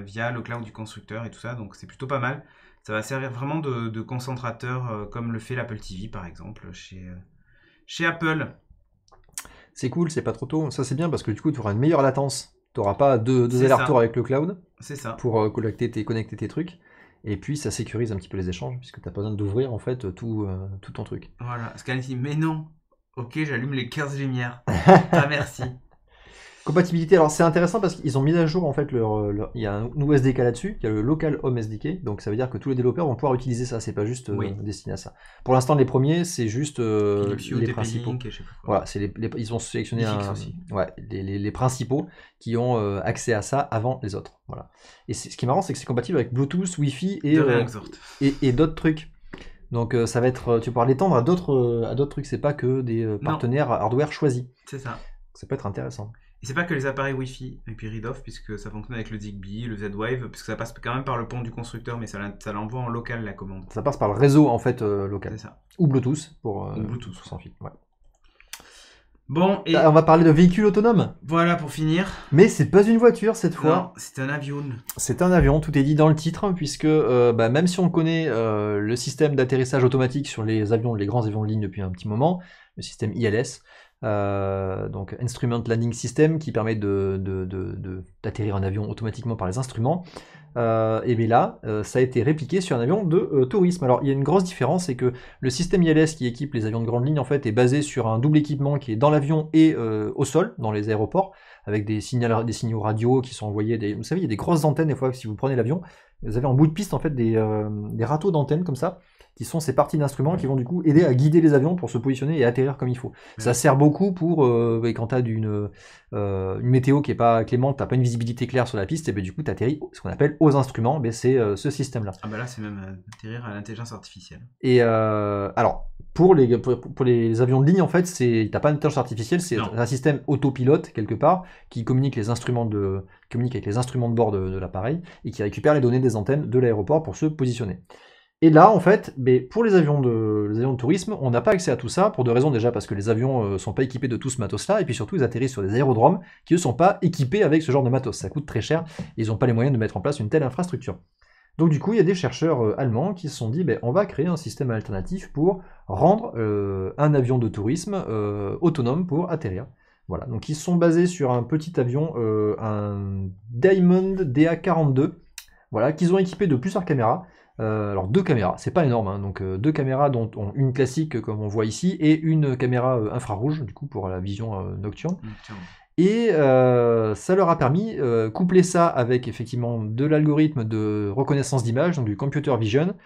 via le cloud du constructeur et tout ça, donc c'est plutôt pas mal. Ça va servir vraiment de concentrateur comme le fait l'Apple TV par exemple chez Apple. C'est cool, c'est pas trop tôt. Ça, c'est bien parce que du coup, tu auras une meilleure latence. Tu n'auras pas deux C'est allers-retours ça. avec le cloud C'est ça. pour connecter tes trucs. Et puis, ça sécurise un petit peu les échanges puisque tu n'as pas besoin d'ouvrir en fait tout ton truc. Voilà. Scan ici, mais non. Ok, j'allume les 15 lumières. Ah, merci. Compatibilité, alors c'est intéressant parce qu'ils ont mis à jour en fait il y a un nouveau SDK là-dessus, il y a le Local Home SDK, donc ça veut dire que tous les développeurs vont pouvoir utiliser ça, c'est pas juste destiné à ça. Pour l'instant, les premiers, c'est juste les principaux. Link, je sais pas quoi. Voilà, ils ont sélectionné aussi. les principaux qui ont accès à ça avant les autres. Voilà. Et ce qui est marrant, c'est que c'est compatible avec Bluetooth, Wi-Fi et d'autres trucs. Donc ça va être, tu pourras l'étendre à d'autres trucs, c'est pas que des partenaires hardware choisis. C'est ça. Ça peut être intéressant. Et c'est pas que les appareils Wi-Fi et puis read-off, puisque ça fonctionne avec le Zigbee, le Z-Wave, puisque ça passe quand même par le pont du constructeur, mais ça l'envoie en local la commande. Ça passe par le réseau en fait local. C'est ça. Ou Bluetooth pour Bluetooth sans fil. Ouais. Bon, et on va parler de véhicules autonomes. Voilà pour finir. Mais c'est pas une voiture cette fois. Non, c'est un avion. C'est un avion, tout est dit dans le titre, puisque même si on connaît le système d'atterrissage automatique sur les grands avions de ligne depuis un petit moment, le système ILS, donc Instrument Landing System, qui permet d'atterrir un avion automatiquement par les instruments, et bien là, ça a été répliqué sur un avion de tourisme. Alors il y a une grosse différence, c'est que le système ILS qui équipe les avions de grande ligne en fait est basé sur un double équipement qui est dans l'avion et au sol, dans les aéroports, avec des signaux radio qui sont envoyés. Vous savez, il y a des grosses antennes des fois, si vous prenez l'avion, vous avez en bout de piste en fait des râteaux d'antennes comme ça, qui sont ces parties d'instruments qui vont du coup aider à guider les avions pour se positionner et atterrir comme il faut. Ouais. Ça sert beaucoup pour quand tu as une météo qui est pas clémente, tu pas une visibilité claire sur la piste, et ben du coup tu atterris ce qu'on appelle aux instruments, ben c'est ce système-là. Ah bah là c'est même atterrir à l'intelligence artificielle. Et alors pour les avions de ligne en fait, t'as pas d'intelligence artificielle, c'est un système autopilote quelque part qui communique avec les instruments de bord de l'appareil et qui récupère les données des antennes de l'aéroport pour se positionner. Et là, en fait, pour les avions de tourisme, on n'a pas accès à tout ça, pour deux raisons. Déjà, parce que les avions sont pas équipés de tout ce matos-là, et puis surtout, ils atterrissent sur des aérodromes qui, eux, sont pas équipés avec ce genre de matos. Ça coûte très cher, et ils n'ont pas les moyens de mettre en place une telle infrastructure. Donc du coup, il y a des chercheurs allemands qui se sont dit, on va créer un système alternatif pour rendre un avion de tourisme autonome pour atterrir. Voilà, donc ils se sont basés sur un petit avion, un Diamond DA-42, voilà, qu'ils ont équipé de plusieurs caméras. Alors 2 caméras, c'est pas énorme, hein, donc 2 caméras dont une classique comme on voit ici et une caméra infrarouge du coup pour la vision nocturne. Et ça leur a permis, coupler ça avec effectivement de l'algorithme de reconnaissance d'image, donc du computer vision,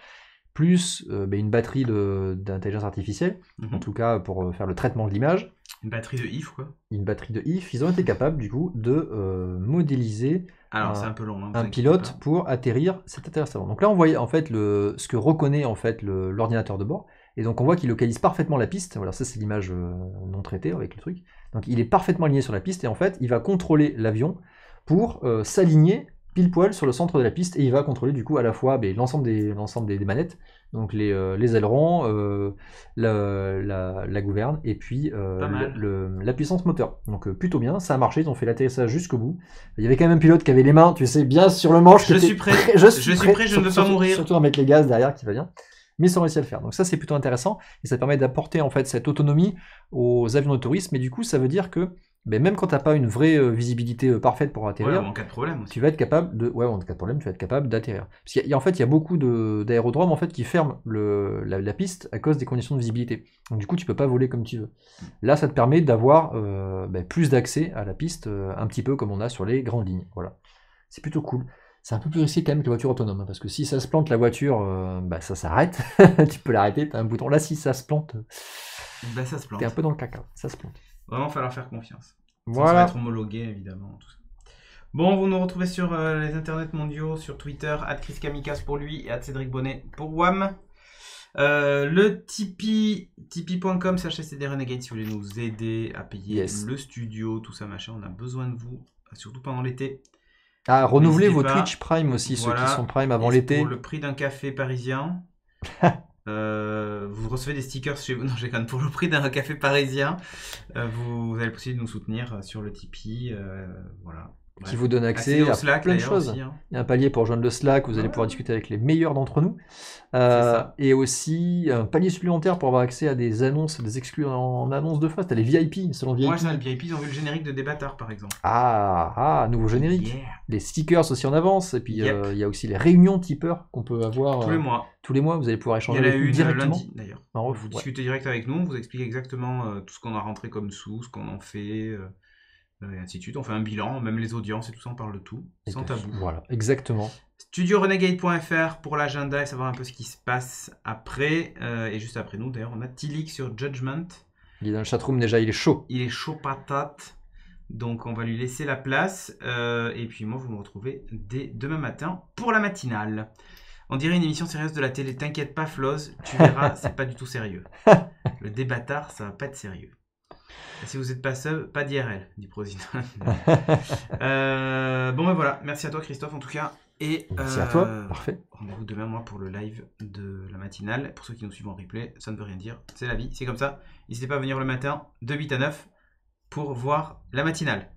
plus une batterie d'intelligence artificielle, en tout cas pour faire le traitement de l'image. Une batterie de IF quoi. Une batterie de IF, ils ont été capables du coup de modéliser c'est un peu long, hein, un pilote pour atterrir cet atterrissage. Donc là on voit en fait ce que reconnaît en fait l'ordinateur de bord, et donc on voit qu'il localise parfaitement la piste. Voilà, ça c'est l'image non traitée avec le truc. Donc il est parfaitement aligné sur la piste, et en fait il va contrôler l'avion pour s'aligner pile poil sur le centre de la piste, et il va contrôler du coup à la fois l'ensemble des manettes, donc les ailerons, la gouverne, et puis la puissance moteur. Donc plutôt bien, ça a marché, ils ont fait l'atterrissage jusqu'au bout. Il y avait quand même un pilote qui avait les mains, tu sais, bien sur le manche. Je suis prêt, je ne veux pas mourir. Surtout à mettre les gaz derrière qui va bien. Mais ils ont réussi à le faire. Donc ça c'est plutôt intéressant, et ça permet d'apporter en fait cette autonomie aux avions de tourisme, mais du coup ça veut dire que même quand tu n'as pas une vraie visibilité parfaite pour atterrir, en cas de problème aussi. tu vas être capable d'atterrir. Parce qu'il y a beaucoup d'aérodromes en fait qui ferment la piste à cause des conditions de visibilité. Donc du coup, tu peux pas voler comme tu veux. Là, ça te permet d'avoir plus d'accès à la piste, un petit peu comme on a sur les grandes lignes. Voilà. C'est plutôt cool. C'est un peu plus risqué quand même que la voiture autonome, hein, parce que si ça se plante la voiture, ça s'arrête. Tu peux l'arrêter, tu as un bouton. Là, si ça se plante, ça se plante. T'es un peu dans le caca, ça se plante. Vraiment, falloir faire confiance. Voilà. Ça va être homologué, évidemment. Tout ça. Bon, vous nous retrouvez sur les internets mondiaux, sur Twitter, @ChrisKamikas pour lui et @Cédric Bonnet pour WAM. Le Tipeee, tipeee.com/SCDRenegade si vous voulez nous aider à payer le studio, tout ça, machin. On a besoin de vous, surtout pendant l'été. Renouvelez vos Twitch Prime aussi, voilà. Ceux qui sont Prime avant l'été. Pour le prix d'un café parisien. Vous recevez des stickers chez vous. Non, je déconne. Pour le prix d'un café parisien, vous avez la possibilité de nous soutenir sur le Tipeee. Voilà. qui vous donne accès au à Slack, plein de choses. Aussi, hein. Il y a un palier pour rejoindre le Slack, vous allez pouvoir discuter avec les meilleurs d'entre nous. Et aussi un palier supplémentaire pour avoir accès à des annonces, des exclus en annonces de phase. T'as les VIP, selon VIP. Moi, ça, le VIP, ils ont vu le générique de Débatard, par exemple. Nouveau générique. Yeah. Les stickers aussi en avance. Et puis, il y a aussi les réunions tipeurs qu'on peut avoir. Tous les mois. Tous les mois, vous allez pouvoir échanger avec nous directement. Lundi, d'ailleurs. Vous discutez direct avec nous, on vous explique exactement tout ce qu'on a rentré comme sous, ce qu'on en fait... et ainsi de suite. On fait un bilan, même les audiences et tout ça, on parle de tout, sans tabou. Voilà, exactement. StudioRenegade.fr pour l'agenda et savoir un peu ce qui se passe après. Et juste après nous, d'ailleurs, on a Tilik sur Judgment. Il est dans le chatroom déjà, il est chaud. Il est chaud patate. Donc on va lui laisser la place. Et puis moi, vous me retrouvez dès demain matin pour la matinale. On dirait une émission sérieuse de la télé. T'inquiète pas, Floz, tu verras, c'est pas du tout sérieux. Le Débatard, ça va pas être sérieux. Si vous n'êtes pas seul, pas d'IRL, dit Prozine. Bon ben voilà, merci à toi Christophe en tout cas. Et merci à toi, parfait. Rendez-vous demain moi pour le live de la matinale. Pour ceux qui nous suivent en replay, ça ne veut rien dire, c'est la vie, c'est comme ça. N'hésitez pas à venir le matin de 8 à 9 pour voir la matinale.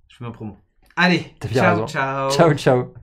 Je fais ma promo. Allez, ciao, ciao. Ciao, ciao.